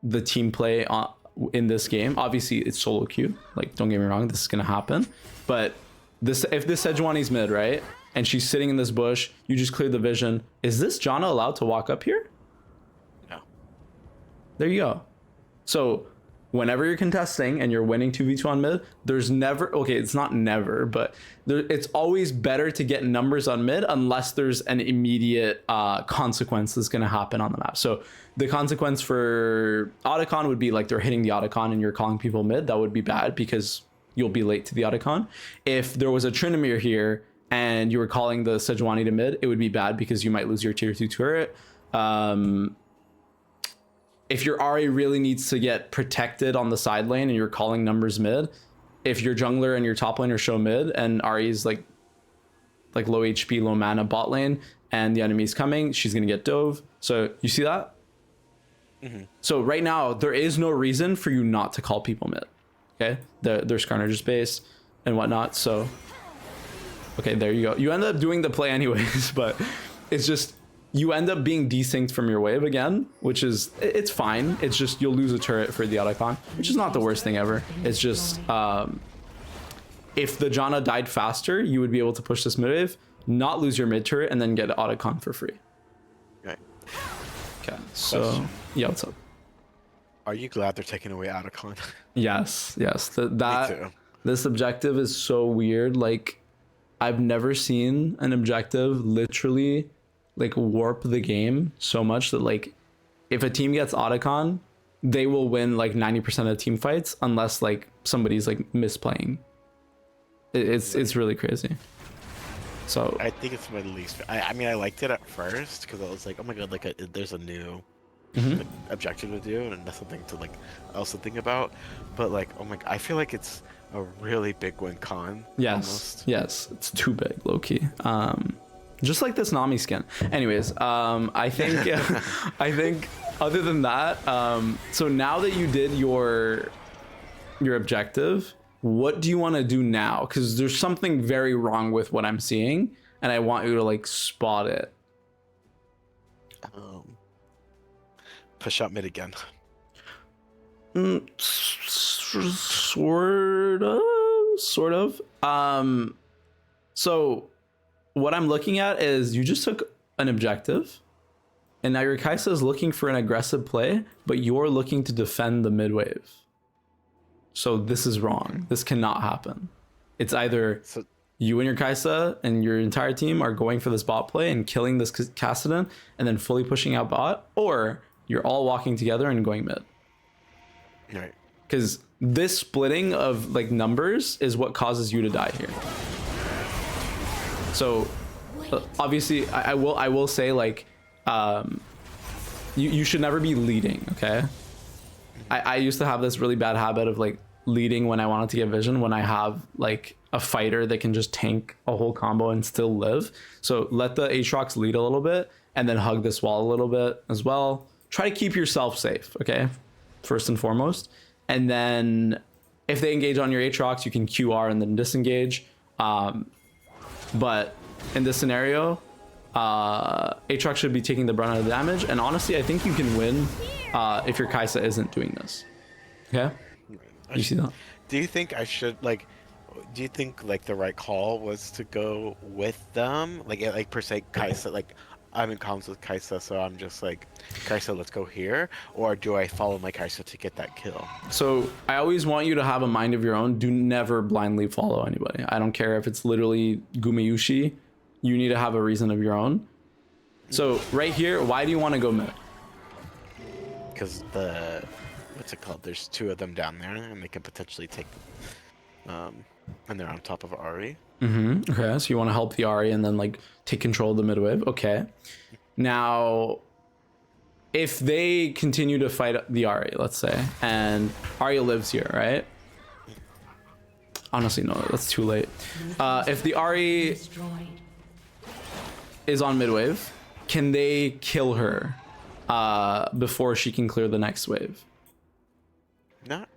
Speaker 1: the team play in this game. Obviously it's solo queue. Like don't get me wrong, this is gonna happen. But if this Sejuani's mid, right, and she's sitting in this bush, you just cleared the vision. Is this Janna allowed to walk up here? There you go. So whenever you're contesting and you're winning 2v2 on mid, there's never, okay, it's not never, but it's always better to get numbers on mid unless there's an immediate consequence that's going to happen on the map. So the consequence for Otacon would be like they're hitting the Otacon and you're calling people mid. That would be bad because you'll be late to the Otacon. If there was a Tryndamere here and you were calling the Sejuani to mid, it would be bad because you might lose your tier 2 turret. If your Ahri really needs to get protected on the side lane and you're calling numbers mid, if your jungler and your top laner show mid and Ahri's like low HP, low mana bot lane and the enemy's coming, she's gonna get dove. So you see that? So right now there is no reason for you not to call people mid. Okay, there's Carnage's base and whatnot. So okay, there you go. You end up doing the play anyways, but it's just you end up being desynced from your wave again, which is, it's fine. It's just you'll lose a turret for the Otacon, which is not the worst thing ever. It's just if the Janna died faster, you would be able to push this mid wave, not lose your mid turret, and then get Otacon for free.
Speaker 2: Right.
Speaker 1: Okay, so yeah, what's up?
Speaker 2: Are you glad they're taking away Otacon?
Speaker 1: Yes, yes.
Speaker 2: Me too.
Speaker 1: This objective is so weird. Like, I've never seen an objective literally like warp the game so much that like if a team gets Otacon, they will win like 90% of team fights unless like somebody's like misplaying. It's really crazy. So
Speaker 2: I think it's my least. I mean, I liked it at first because I was like, oh my god, like there's a new
Speaker 1: mhm.
Speaker 2: like, objective to do, and that's something to like also think about. But like, oh my, I feel like it's a really big win con.
Speaker 1: Yes,
Speaker 2: Almost.
Speaker 1: yes, it's too big, low key. Just like this Nami skin. Anyways, I think I think other than that, so now that you did your objective, what do you want to do now? Because there's something very wrong with what I'm seeing, and I want you to like spot it.
Speaker 2: Push out mid again.
Speaker 1: Sort of. So what I'm looking at is you just took an objective, and now your Kaisa is looking for an aggressive play, but you're looking to defend the mid wave. So this is wrong. This cannot happen. It's either you and your Kaisa and your entire team are going for this bot play and killing this Kassadin and then fully pushing out bot, or you're all walking together and going mid.
Speaker 2: Right.
Speaker 1: Because this splitting of like numbers is what causes you to die here. So obviously I will say like you should never be leading, okay? I used to have this really bad habit of like leading when I wanted to get vision, when I have like a fighter that can just tank a whole combo and still live. So let the Aatrox lead a little bit and then hug this wall a little bit as well. Try to keep yourself safe, okay? First and foremost. And then if they engage on your Aatrox, you can QR and then disengage. But in this scenario, Aatrox should be taking the brunt of the damage. And honestly, I think you can win if your Kaisa isn't doing this. Okay? You see that?
Speaker 2: Do you think I should like? Do you think like the right call was to go with them? Like per se, Kaisa. Like I'm in comms with Kaisa, so I'm just like, Kaisa, let's go here. Or do I follow my Kaisa to get that kill?
Speaker 1: So I always want you to have a mind of your own. Do never blindly follow anybody. I don't care if it's literally Gumeyushi. You need to have a reason of your own. So right here, why do you want to go mid?
Speaker 2: Because what's it called? There's two of them down there, and they can potentially take and they're on top of Ari.
Speaker 1: Okay, so you want to help the Ari and then like take control of the mid wave. Okay. Now, if they continue to fight the Ari, let's say, and Ari lives here, right? Honestly, no, that's too late. If the Ari is on mid wave, can they kill her before she can clear the next wave?
Speaker 2: Not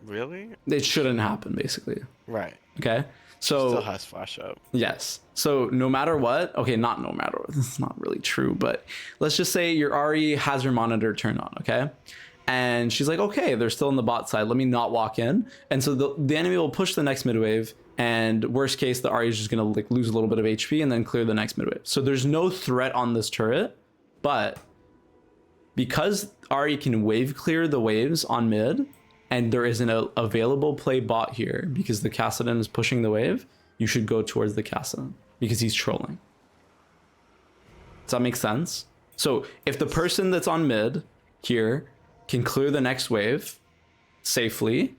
Speaker 2: really.
Speaker 1: It shouldn't happen, basically.
Speaker 2: Right.
Speaker 1: Okay. So
Speaker 2: still has flash up.
Speaker 1: Yes. So no matter what, okay, not no matter what, this is not really true, but let's just say your Ari has her monitor turned on, okay? And she's like, okay, they're still on the bot side. Let me not walk in. And so the enemy will push the next mid wave, and worst case, the Ari is just gonna like lose a little bit of HP and then clear the next mid wave. So there's no threat on this turret, but because Ari can wave clear the waves on mid, and there is an available play bot here because the Kassadin is pushing the wave, you should go towards the Kassadin because he's trolling. Does that make sense? So if the person that's on mid here can clear the next wave safely,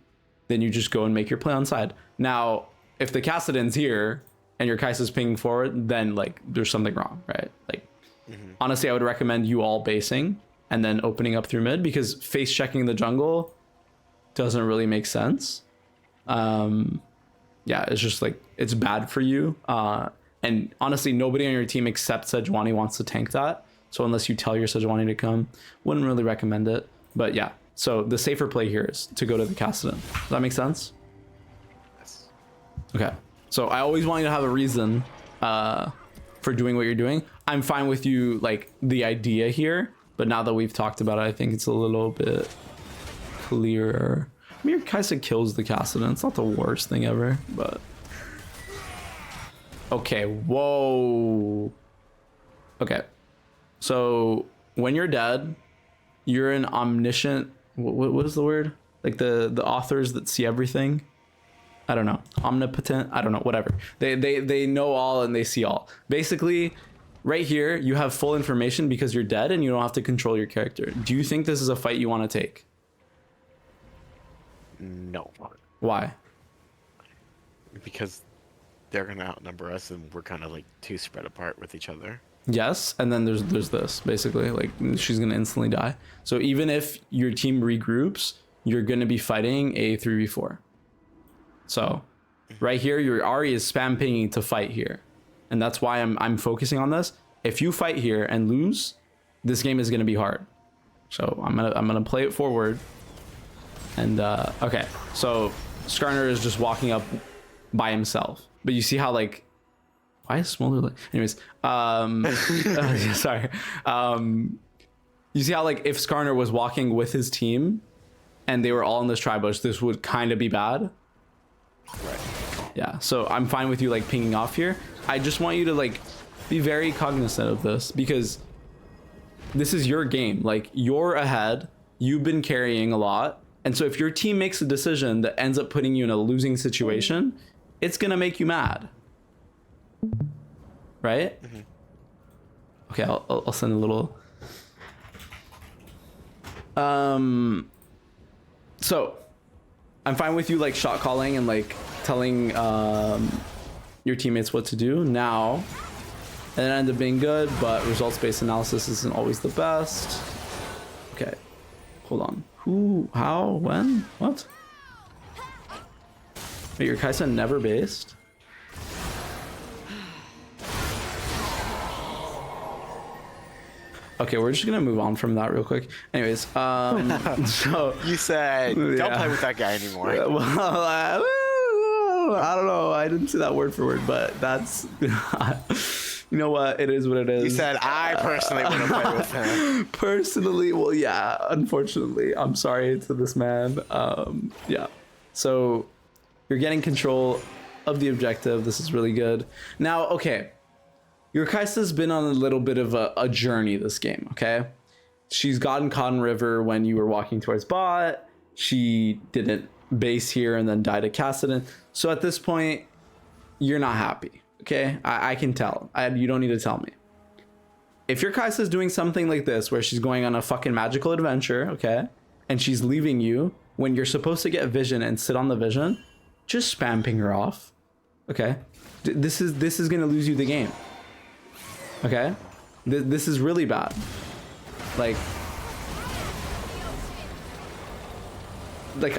Speaker 1: then you just go and make your play on side. Now, if the Kassadin's here and your Kaisa's pinging forward, then like there's something wrong, right? Like honestly, I would recommend you all basing and then opening up through mid, because face checking the jungle doesn't really make sense. Yeah, it's just like, it's bad for you. And honestly, nobody on your team except Sejuani wants to tank that. So unless you tell your Sejuani to come, wouldn't really recommend it. But yeah, so the safer play here is to go to the Kassadin. Does that make sense?
Speaker 2: Yes.
Speaker 1: Okay. So I always want you to have a reason for doing what you're doing. I'm fine with you, like the idea here, but now that we've talked about it, I think it's a little bit clearer. I mean, your Kaisa kills the Kassadin. It's not the worst thing ever, but okay. Whoa. Okay. So when you're dead, you're an omniscient what is the word? Like the authors that see everything. I don't know. Omnipotent. I don't know. Whatever. They know all and they see all. Basically, right here you have full information because you're dead and you don't have to control your character. Do you think this is a fight you want to take?
Speaker 2: No.
Speaker 1: Why?
Speaker 2: Because they're gonna outnumber us and we're kind of like too spread apart with each other.
Speaker 1: Yes, and then there's this basically, like she's gonna instantly die. So even if your team regroups, you're gonna be fighting a 3v4. So right here, your Ari is spam pinging to fight here, and that's why I'm focusing on this. If you fight here and lose, this game is gonna be hard. So I'm gonna play it forward. And okay, so Skarner is just walking up by himself, but you see how like. Why is Smolder? Anyways, sorry. You see how like if Skarner was walking with his team, and they were all in this tri-bush, this would kind of be bad.
Speaker 2: Right.
Speaker 1: Yeah. So I'm fine with you like pinging off here. I just want you to like be very cognizant of this because this is your game. Like you're ahead. You've been carrying a lot, and so if your team makes a decision that ends up putting you in a losing situation, it's gonna make you mad. Right? Mm-hmm. Okay, I'll send a little. So I'm fine with you like shot calling and like telling your teammates what to do. Now it ended up being good, but results-based analysis isn't always the best. Okay, hold on. Who? How? When? What? Wait, your Kaisa never based? Okay, we're just gonna move on from that real quick. Anyways, so
Speaker 2: You said don't play with that guy anymore.
Speaker 1: Well, I don't know. I didn't say that word for word, but that's you know what? It is what it is.
Speaker 2: You said I personally want to play with him.
Speaker 1: Personally, well, yeah. Unfortunately, I'm sorry to this man. Yeah. So you're getting control of the objective. This is really good. Now, okay. Your Kaisa's been on a little bit of a journey this game, okay? She's gotten Cotton River when you were walking towards bot. She didn't base here and then died at Kassadin. So at this point, you're not happy, okay? I can tell. You don't need to tell me. If your Kaisa's doing something like this, where she's going on a fucking magical adventure, okay? And she's leaving you when you're supposed to get vision and sit on the vision, just spam ping her off, okay? This is gonna lose you the game. Okay, this is really bad. Like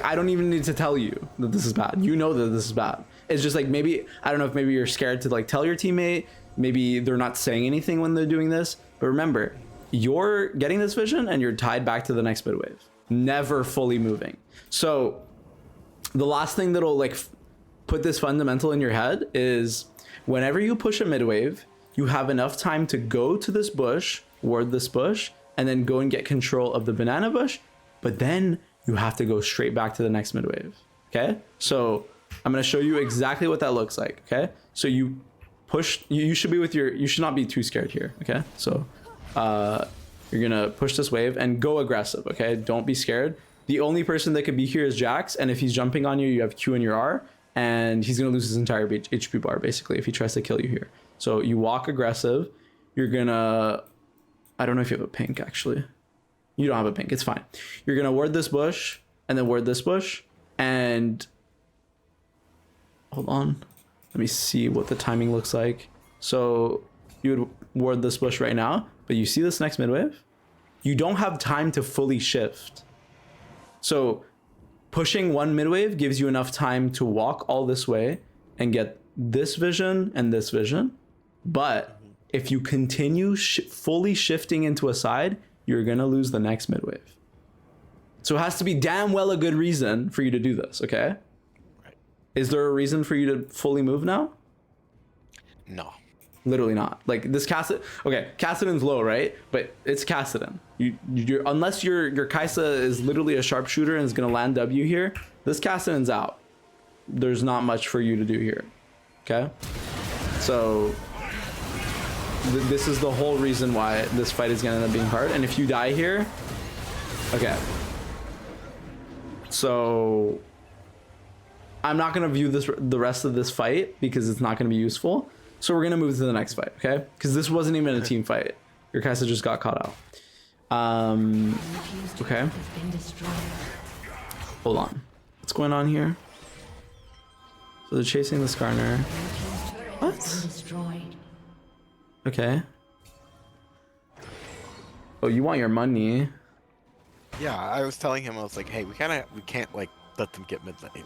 Speaker 1: I don't even need to tell you that this is bad. You know that this is bad. It's just like maybe I don't know if maybe you're scared to like tell your teammate. Maybe they're not saying anything when they're doing this. But remember, you're getting this vision and you're tied back to the next mid wave, never fully moving. So the last thing that'll like put this fundamental in your head is whenever you push a mid wave, you have enough time to go to this bush, ward this bush, and then go and get control of the banana bush. But then you have to go straight back to the next mid wave. Okay, so I'm gonna show you exactly what that looks like. Okay, so you push. You should be with your. You should not be too scared here. Okay, so you're gonna push this wave and go aggressive. Okay, don't be scared. The only person that could be here is Jax, and if he's jumping on you, you have Q and your R, and he's gonna lose his entire HP bar basically if he tries to kill you here. So you walk aggressive. You're gonna, I don't know if you have a pink actually. You don't have a pink, it's fine. You're gonna ward this bush and then ward this bush and hold on. Let me see what the timing looks like. So you would ward this bush right now, but you see this next mid wave? You don't have time to fully shift. So pushing one mid wave gives you enough time to walk all this way and get this vision and this vision. But if you continue fully shifting into a side, you're going to lose the next mid wave. So it has to be damn well a good reason for you to do this, okay?
Speaker 2: Right.
Speaker 1: Is there a reason for you to fully move now?
Speaker 2: No.
Speaker 1: Literally not. Like this Kassadin, okay, Kassadin's low, right? But it's Kassadin. You're unless your Kaisa is literally a sharpshooter and is going to land W here, this Kassadin's out. There's not much for you to do here, okay? So this is the whole reason why this fight is going to end up being hard. And if you die here, okay, So I'm not going to view the rest of this fight because it's not going to be useful. So we're going to move to the next fight, okay? Because this wasn't even a team fight. Your Kaisa just got caught out. Okay. Hold on. What's going on here? So they're chasing the Skarner. What? Okay. Oh, you want your money?
Speaker 2: Yeah, I was telling him, I was like, hey, we can't like let them get mid lane.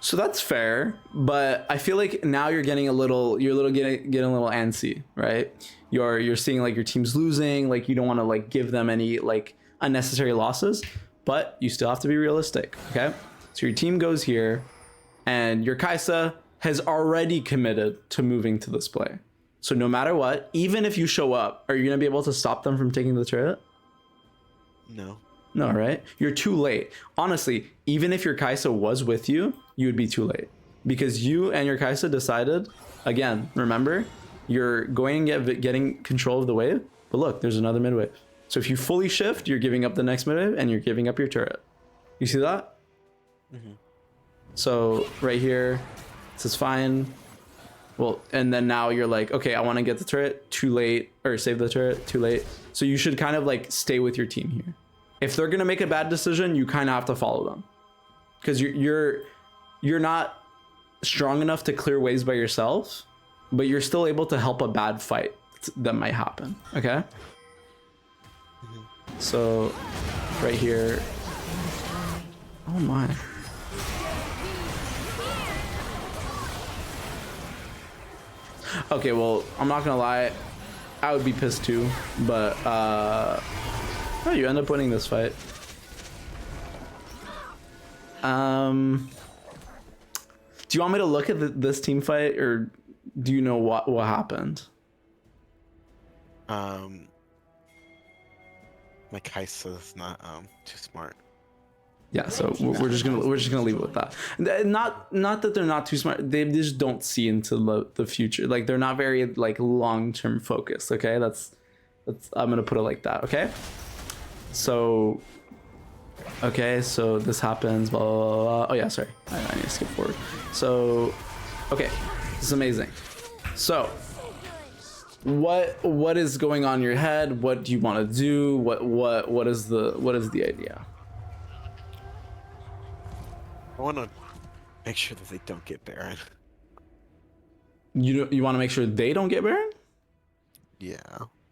Speaker 1: So that's fair, but I feel like now you're getting a little getting a little antsy, right? You're seeing like your team's losing, like you don't want to like give them any like unnecessary losses, but you still have to be realistic, okay? So your team goes here, and your Kaisa has already committed to moving to this play. So no matter what, even if you show up, are you gonna be able to stop them from taking the turret?
Speaker 2: No.
Speaker 1: No, right? You're too late. Honestly, even if your Kaisa was with you, you would be too late. Because you and your Kaisa decided, again, remember, you're going and getting control of the wave, but look, there's another mid wave. So if you fully shift, you're giving up the next mid wave and you're giving up your turret. You see that? Mm-hmm. So right here, this is fine. Well, and then now you're like, okay, I want to get the turret, too late, or save the turret, too late. So you should kind of like stay with your team here. If they're gonna make a bad decision, you kind of have to follow them, because you're not strong enough to clear waves by yourself, but you're still able to help a bad fight that might happen. Okay. Mm-hmm. So right here. Oh my. Okay, well, I'm not gonna lie, I would be pissed too, but oh, you end up winning this fight. Do you want me to look at this team fight, or do you know what happened?
Speaker 2: My Kaisa's not too smart.
Speaker 1: Yeah, so we're just gonna leave it with that. Not that they're not too smart. They just don't see into the future. Like they're not very like long-term focused. Okay, that's I'm gonna put it like that. Okay. So this happens. Blah, blah, blah, blah. Oh yeah, sorry. I need to skip forward. So okay, this is amazing. So what is going on in your head? What do you want to do? What is the idea?
Speaker 2: I want to make sure that they don't get Baron.
Speaker 1: You want to make sure they don't get Baron?
Speaker 2: Yeah.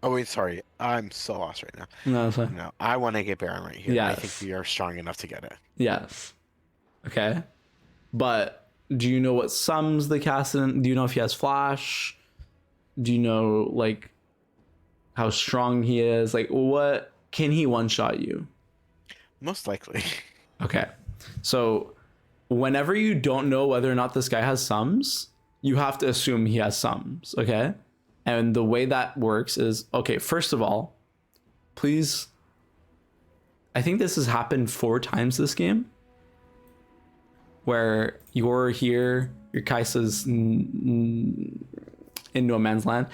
Speaker 2: Oh wait, sorry. I'm so lost right now.
Speaker 1: No, sorry.
Speaker 2: No, I want to get Baron right here.
Speaker 1: Yes.
Speaker 2: I think we are strong enough to get it.
Speaker 1: Yes. Okay. But do you know what sums the Kassadin? Do you know if he has flash? Do you know like how strong he is? Like what can he one-shot you?
Speaker 2: Most likely.
Speaker 1: Okay. So whenever you don't know whether or not this guy has sums, you have to assume he has sums, okay? And the way that works is, okay, first of all, please, I think this has happened 4 times this game, where you're here, your Kaisa's in no man's land.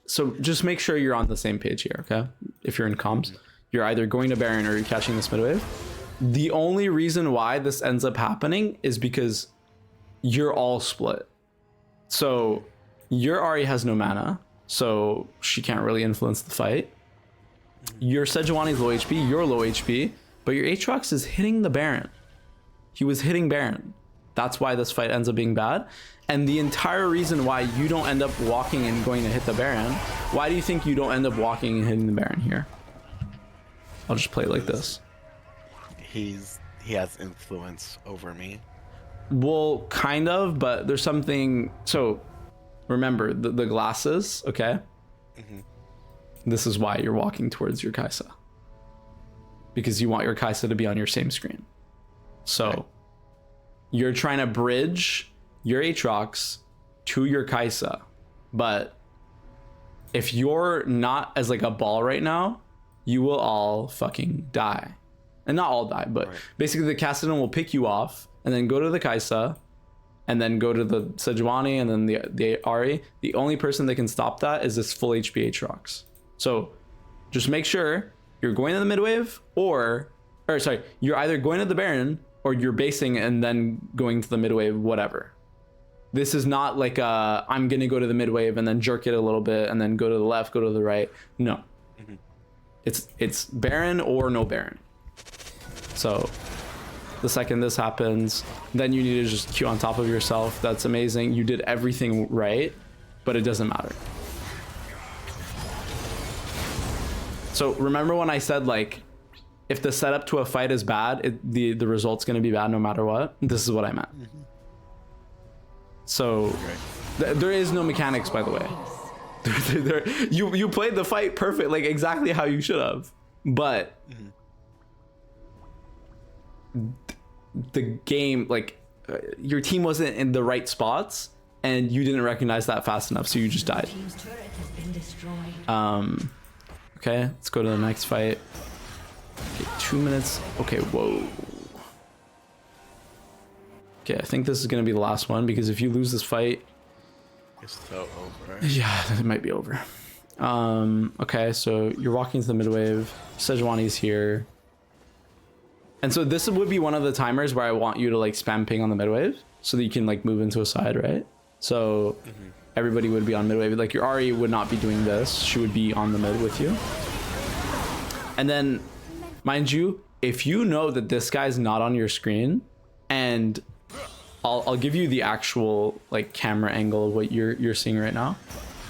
Speaker 1: So just make sure you're on the same page here, okay? If you're in comms, you're either going to Baron or you're catching this mid wave. The only reason why this ends up happening is because you're all split. So your Ahri has no mana, so she can't really influence the fight. Your Sejuani's low HP, you're low HP, but your Aatrox is hitting the Baron. He was hitting Baron. That's why this fight ends up being bad. And the entire reason why you don't end up walking and going to hit the Baron, why do you think you don't end up walking and hitting the Baron here? I'll just play it like this.
Speaker 2: He has influence over me.
Speaker 1: Well, kind of, but there's something. So remember the glasses, okay? Mm-hmm. This is why you're walking towards your Kaisa, because you want your Kaisa to be on your same screen. So okay. You're trying to bridge your Aatrox to your Kaisa, but if you're not as like a ball right now, you will all fucking die. And not all die, but basically the Kassadin will pick you off and then go to the Kaisa and then go to the Sejuani and then the Ahri. The only person that can stop that is this full HP Aatrox. So just make sure you're going to the mid wave or or sorry, you're either going to the Baron or you're basing and then going to the mid wave, whatever. This is not like I'm gonna go to the mid wave and then jerk it a little bit and then go to the left, go to the right. No, it's Baron or no Baron. So the second this happens, then you need to just Q on top of yourself. That's amazing. You did everything right, but it doesn't matter. So remember when I said, like, if the setup to a fight is bad, the result's going to be bad no matter what? This is what I meant. So there is no mechanics, by the way. You played the fight perfect, like exactly how you should have. But the game, like, your team wasn't in the right spots and you didn't recognize that fast enough, so you just died. Okay, let's go to the next fight. Okay, 2 minutes. Okay, whoa. Okay, I think this is gonna be the last one, because if you lose this fight,
Speaker 2: it's so over.
Speaker 1: Yeah, it might be over. Okay, so you're walking to the mid wave. Sejuani's here. And so this would be one of the timers where I want you to like spam ping on the mid wave so that you can like move into a side, right? So everybody would be on mid wave. Like your Ari would not be doing this. She would be on the mid with you. And then, mind you, if you know that this guy's not on your screen, and I'll give you the actual like camera angle of what you're seeing right now.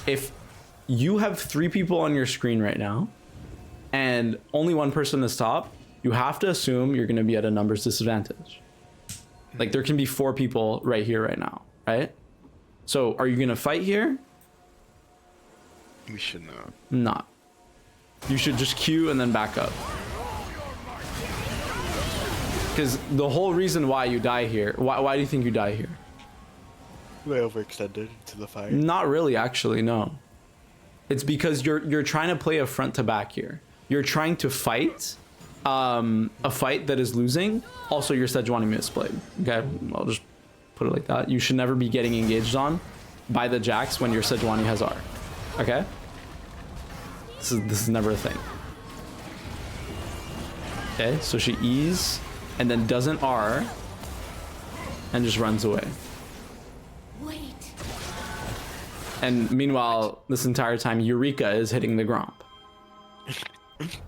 Speaker 1: If you have 3 people on your screen right now and only one person is top, you have to assume you're going to be at a numbers disadvantage. Like there can be 4 people right here right now, right? So are you going to fight here?
Speaker 2: We should not.
Speaker 1: Not. You should just queue and then back up. Because the whole reason why you die here, why do you think you die here?
Speaker 2: Way overextended to the fight.
Speaker 1: Not really, actually, no. It's because you're trying to play a front to back here. You're trying to fight a fight that is losing. Also, your Sejuani misplayed. Okay, I'll just put it like that. You should never be getting engaged on by the Jax when your Sejuani has R. Okay? This is never a thing. Okay, so she E's and then doesn't R and just runs away.
Speaker 3: Wait.
Speaker 1: And meanwhile, this entire time, Eureka is hitting the Gromp.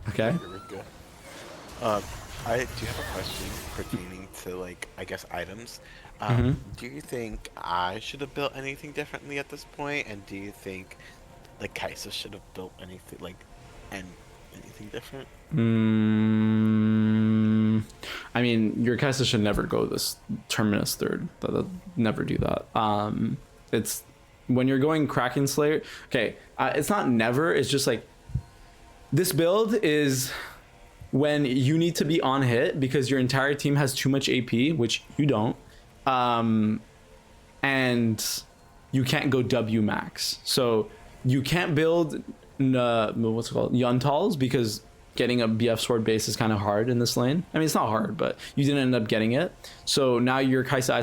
Speaker 1: Okay?
Speaker 2: Eureka. I do have a question pertaining to, like, I guess items. Do you think I should have built anything differently at this point? And do you think, like, Kaisa should have built anything, like, anything different?
Speaker 1: I mean, your Kaisa should never go this Terminus third. Never do that. It's when you're going Kraken Slayer. Okay, it's not never. It's just like this build is when you need to be on hit because your entire team has too much AP, which you don't, and you can't go W max. So you can't build what's it called, Yuntals, because getting a BF sword base is kind of hard in this lane. I mean, it's not hard, but you didn't end up getting it. So now your Kaisa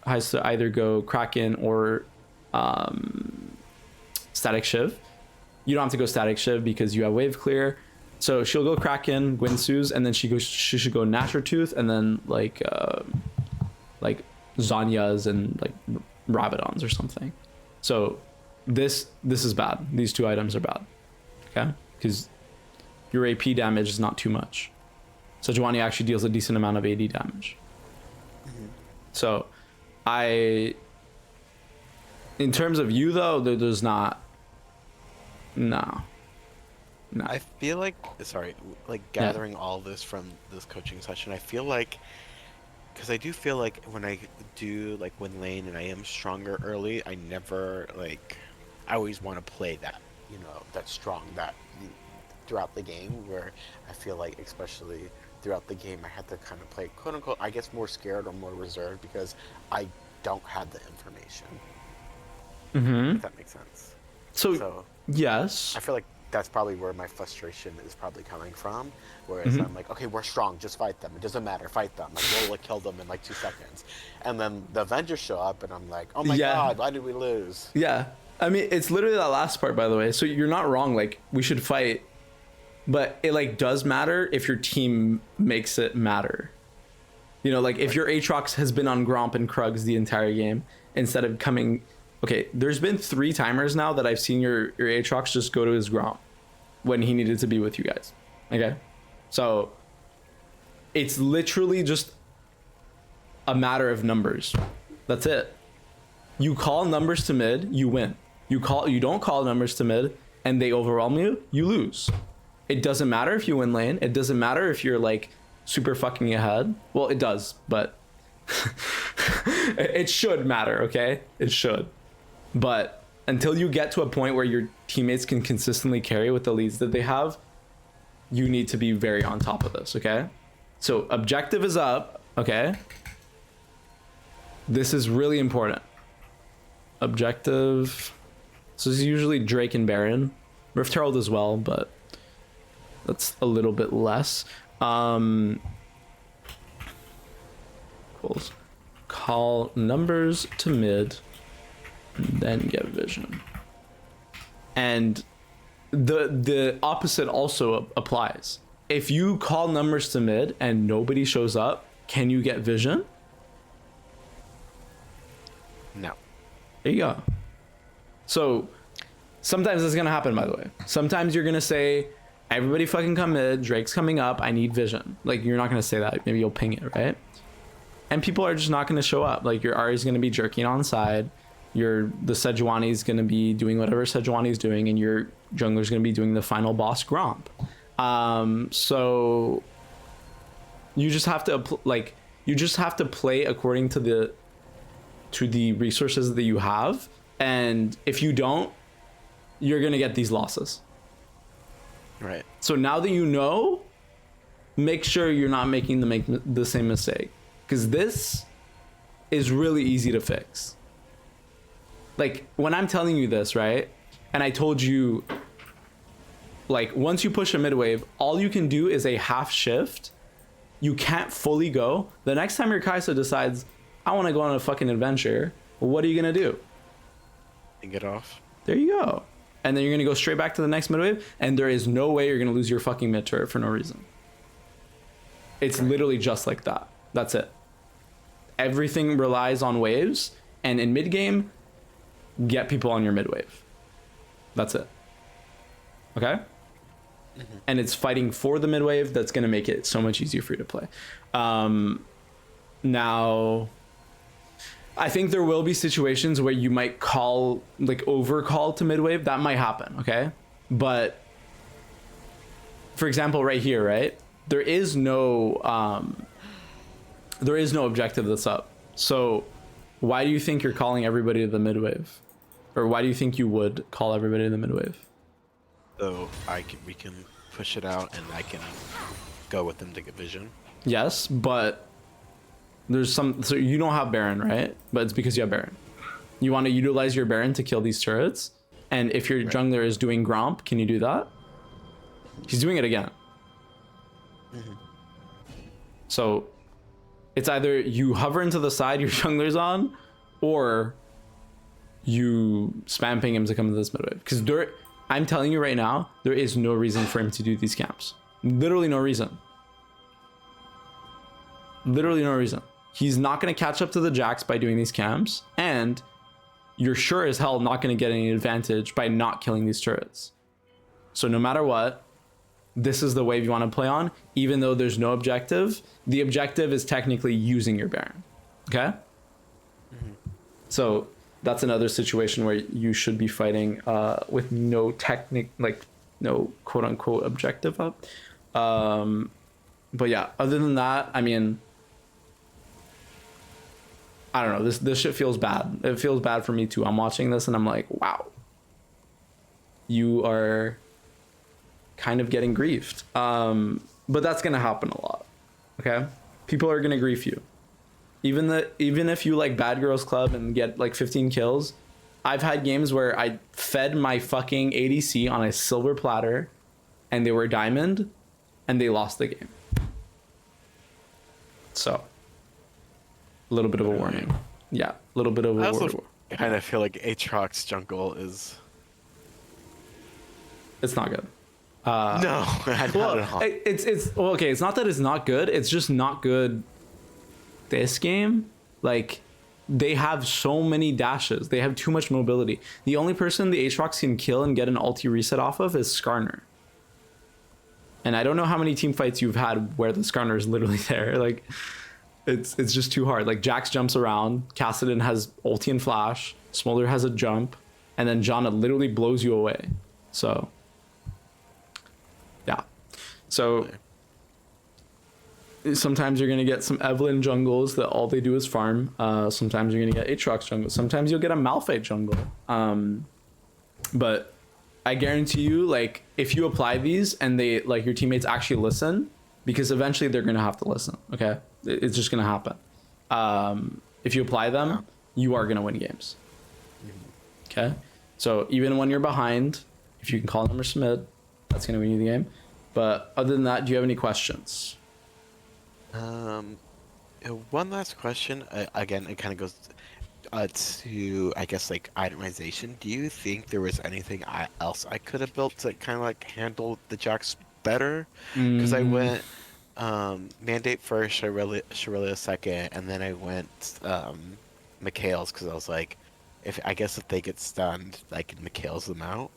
Speaker 1: has to either go Kraken or Static Shiv. You don't have to go Static Shiv because you have wave clear. So she'll go Kraken, Gwinsu's, and then she should go Nasher Tooth, and then like Zanya's and like Rabadons or something. So this is bad. These 2 items are bad. Okay? Because your AP damage is not too much. So Sejuani actually deals a decent amount of AD damage. So in terms of you though, there's not. No.
Speaker 2: I feel like, gathering all this from this coaching session, I feel like, because I do feel like when I do like win lane and I am stronger early, I never I always want to play that, that strong, that throughout the game, where I feel like especially throughout the game I had to kind of play quote unquote, I guess, more scared or more reserved because I don't have the information. If that makes sense. So
Speaker 1: yes,
Speaker 2: I feel like that's probably where my frustration is probably coming from. Whereas I'm like, okay, we're strong, just fight them. It doesn't matter, fight them. Like, we'll kill them in like 2 seconds. And then the Avengers show up, and I'm like, oh my god, why did we lose?
Speaker 1: Yeah, I mean, it's literally that last part, by the way. So you're not wrong. Like, we should fight but it like does matter if your team makes it matter. You know, like if your Aatrox has been on Gromp and Krugs the entire game instead of coming. Okay, there's been 3 timers now that I've seen your Aatrox just go to his Gromp when he needed to be with you guys. Okay, so it's literally just a matter of numbers. That's it. You call numbers to mid, you win. You don't call numbers to mid and they overwhelm you, you lose. It doesn't matter if you win lane. It doesn't matter if you're like super fucking ahead. Well, it does, but it should matter, okay? It should. But until you get to a point where your teammates can consistently carry with the leads that they have, you need to be very on top of this, okay? So objective is up, okay? This is really important. Objective. So this is usually Drake and Baron. Rift Herald as well, but that's a little bit less. Call numbers to mid, and then get vision. And the opposite also applies. If you call numbers to mid and nobody shows up, can you get vision?
Speaker 2: No.
Speaker 1: There you go. So sometimes that's gonna happen, by the way. Sometimes you're gonna say, everybody fucking come mid, Drake's coming up, I need vision. Like, you're not gonna say that. Maybe you'll ping it, right? And people are just not gonna show up. Like, your Ahri's gonna be jerking on side, the Sejuani's gonna be doing whatever Sejuani's doing, and your jungler's gonna be doing the final boss Gromp. So you just have to play according to the resources that you have, and if you don't, you're gonna get these losses.
Speaker 2: Right.
Speaker 1: So now that you know, make sure you're not making the same mistake, because this is really easy to fix. Like, when I'm telling you this, right, and I told you, like, once you push a mid wave, all you can do is a half shift. You can't fully go. The next time your Kai'Sa decides, I want to go on a fucking adventure, what are you gonna do?
Speaker 2: And get off.
Speaker 1: There you go. And then you're gonna go straight back to the next mid wave, and there is no way you're gonna lose your fucking mid turret for no reason. It's literally just like that. That's it. Everything relies on waves, and in mid game, get people on your mid wave. That's it. Okay? Mm-hmm. And it's fighting for the mid wave that's gonna make it so much easier for you to play. Now, I think there will be situations where you might call, like, overcall to mid wave. That might happen, okay? But for example, right here, right? There is no objective that's up. So why do you think you're calling everybody to the mid wave? Or why do you think you would call everybody to the mid wave?
Speaker 2: So we can push it out, and I can go with them to get vision.
Speaker 1: Yes, but so you don't have Baron, right? But it's because you have Baron. You want to utilize your Baron to kill these turrets, and if your jungler is doing Gromp, can you do that? He's doing it again. Mm-hmm. So it's either you hover into the side your jungler's on, or you spam ping him to come to this mid wave. Because I'm telling you right now, there is no reason for him to do these camps. Literally no reason. Literally no reason. He's not going to catch up to the Jax by doing these camps, and you're sure as hell not going to get any advantage by not killing these turrets. So no matter what, this is the wave you want to play on, even though there's no objective. The objective is technically using your Baron. Okay? Mm-hmm. So that's another situation where you should be fighting with no no quote unquote objective up. But yeah, other than that, I mean, I don't know. This shit feels bad. It feels bad for me too. I'm watching this and I'm like, wow, you are kind of getting griefed. But that's gonna happen a lot. Okay, people are gonna grief you. Even if you like Bad Girls Club and get like 15 kills, I've had games where I fed my fucking ADC on a silver platter, and they were diamond, and they lost the game. So, a little bit of a warning. Yeah, a little bit of a warning.
Speaker 2: I kind of feel like Aatrox jungle is...
Speaker 1: It's not good.
Speaker 2: No, not
Speaker 1: Well,
Speaker 2: at all.
Speaker 1: it's well, okay. It's not that it's not good. It's just not good. This game, like, they have so many dashes. They have too much mobility. The only person the Aatrox can kill and get an ulti reset off of is Skarner. And I don't know how many team fights you've had where the Skarner is literally there. Like, it's just too hard. Like, Jax jumps around, Kassadin has ulti and flash, Smolder has a jump, and then Janna literally blows you away. So, yeah. So sometimes you're gonna get some Evelyn jungles that all they do is farm. Sometimes you're gonna get Aatrox jungle. Sometimes you'll get a Malphite jungle. But I guarantee you, like, if you apply these and they, like, your teammates actually listen, because eventually they're gonna have to listen. Okay, it's just gonna happen. If you apply them, you are gonna win games. Okay, so even when you're behind, if you can call number submit, that's gonna win you the game. But other than that, do you have any questions?
Speaker 2: One last question. Again, it kind of goes to, I guess, like itemization. Do you think there was anything else I could have built to kind of like handle the Jax better? Because I went Mandate first, Shaurelia second, and then I went Mikhail's because I was like, if they get stunned, I can Mikhail's them out.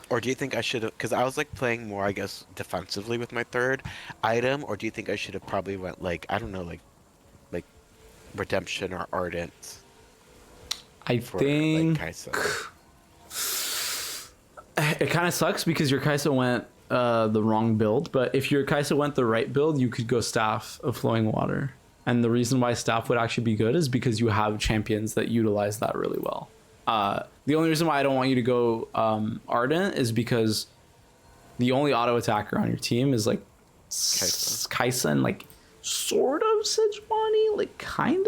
Speaker 2: Or do you think I should have, because I was like playing more, I guess, defensively with my third item, or do you think I should have probably went like, I don't know, like Redemption or Ardent?
Speaker 1: I think
Speaker 2: like, Kai'Sa?
Speaker 1: It kind of sucks because your Kai'Sa went the wrong build, but if your Kai'Sa went the right build, you could go Staff of Flowing Water. And the reason why Staff would actually be good is because you have champions that utilize that really well. The only reason why I don't want you to go Ardent is because the only auto attacker on your team is like Kai'Sa and like sort of Sejuani, like kind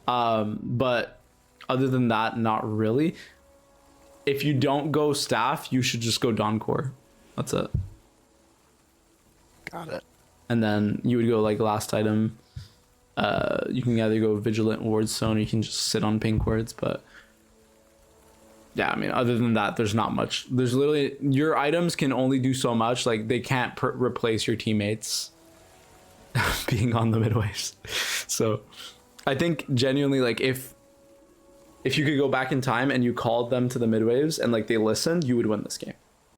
Speaker 1: of. But other than that, not really. If you don't go Staff, you should just go Dawncore. That's it.
Speaker 2: Got it.
Speaker 1: And then you would go like last item. You can either go Vigilant Ward Stone or you can just sit on pink wards, but yeah, I mean, other than that, there's not much. There's literally, your items can only do so much. Like, they can't replace your teammates being on the midwaves. So I think genuinely, like, if you could go back in time and you called them to the midwaves and like they listened, you would win this game.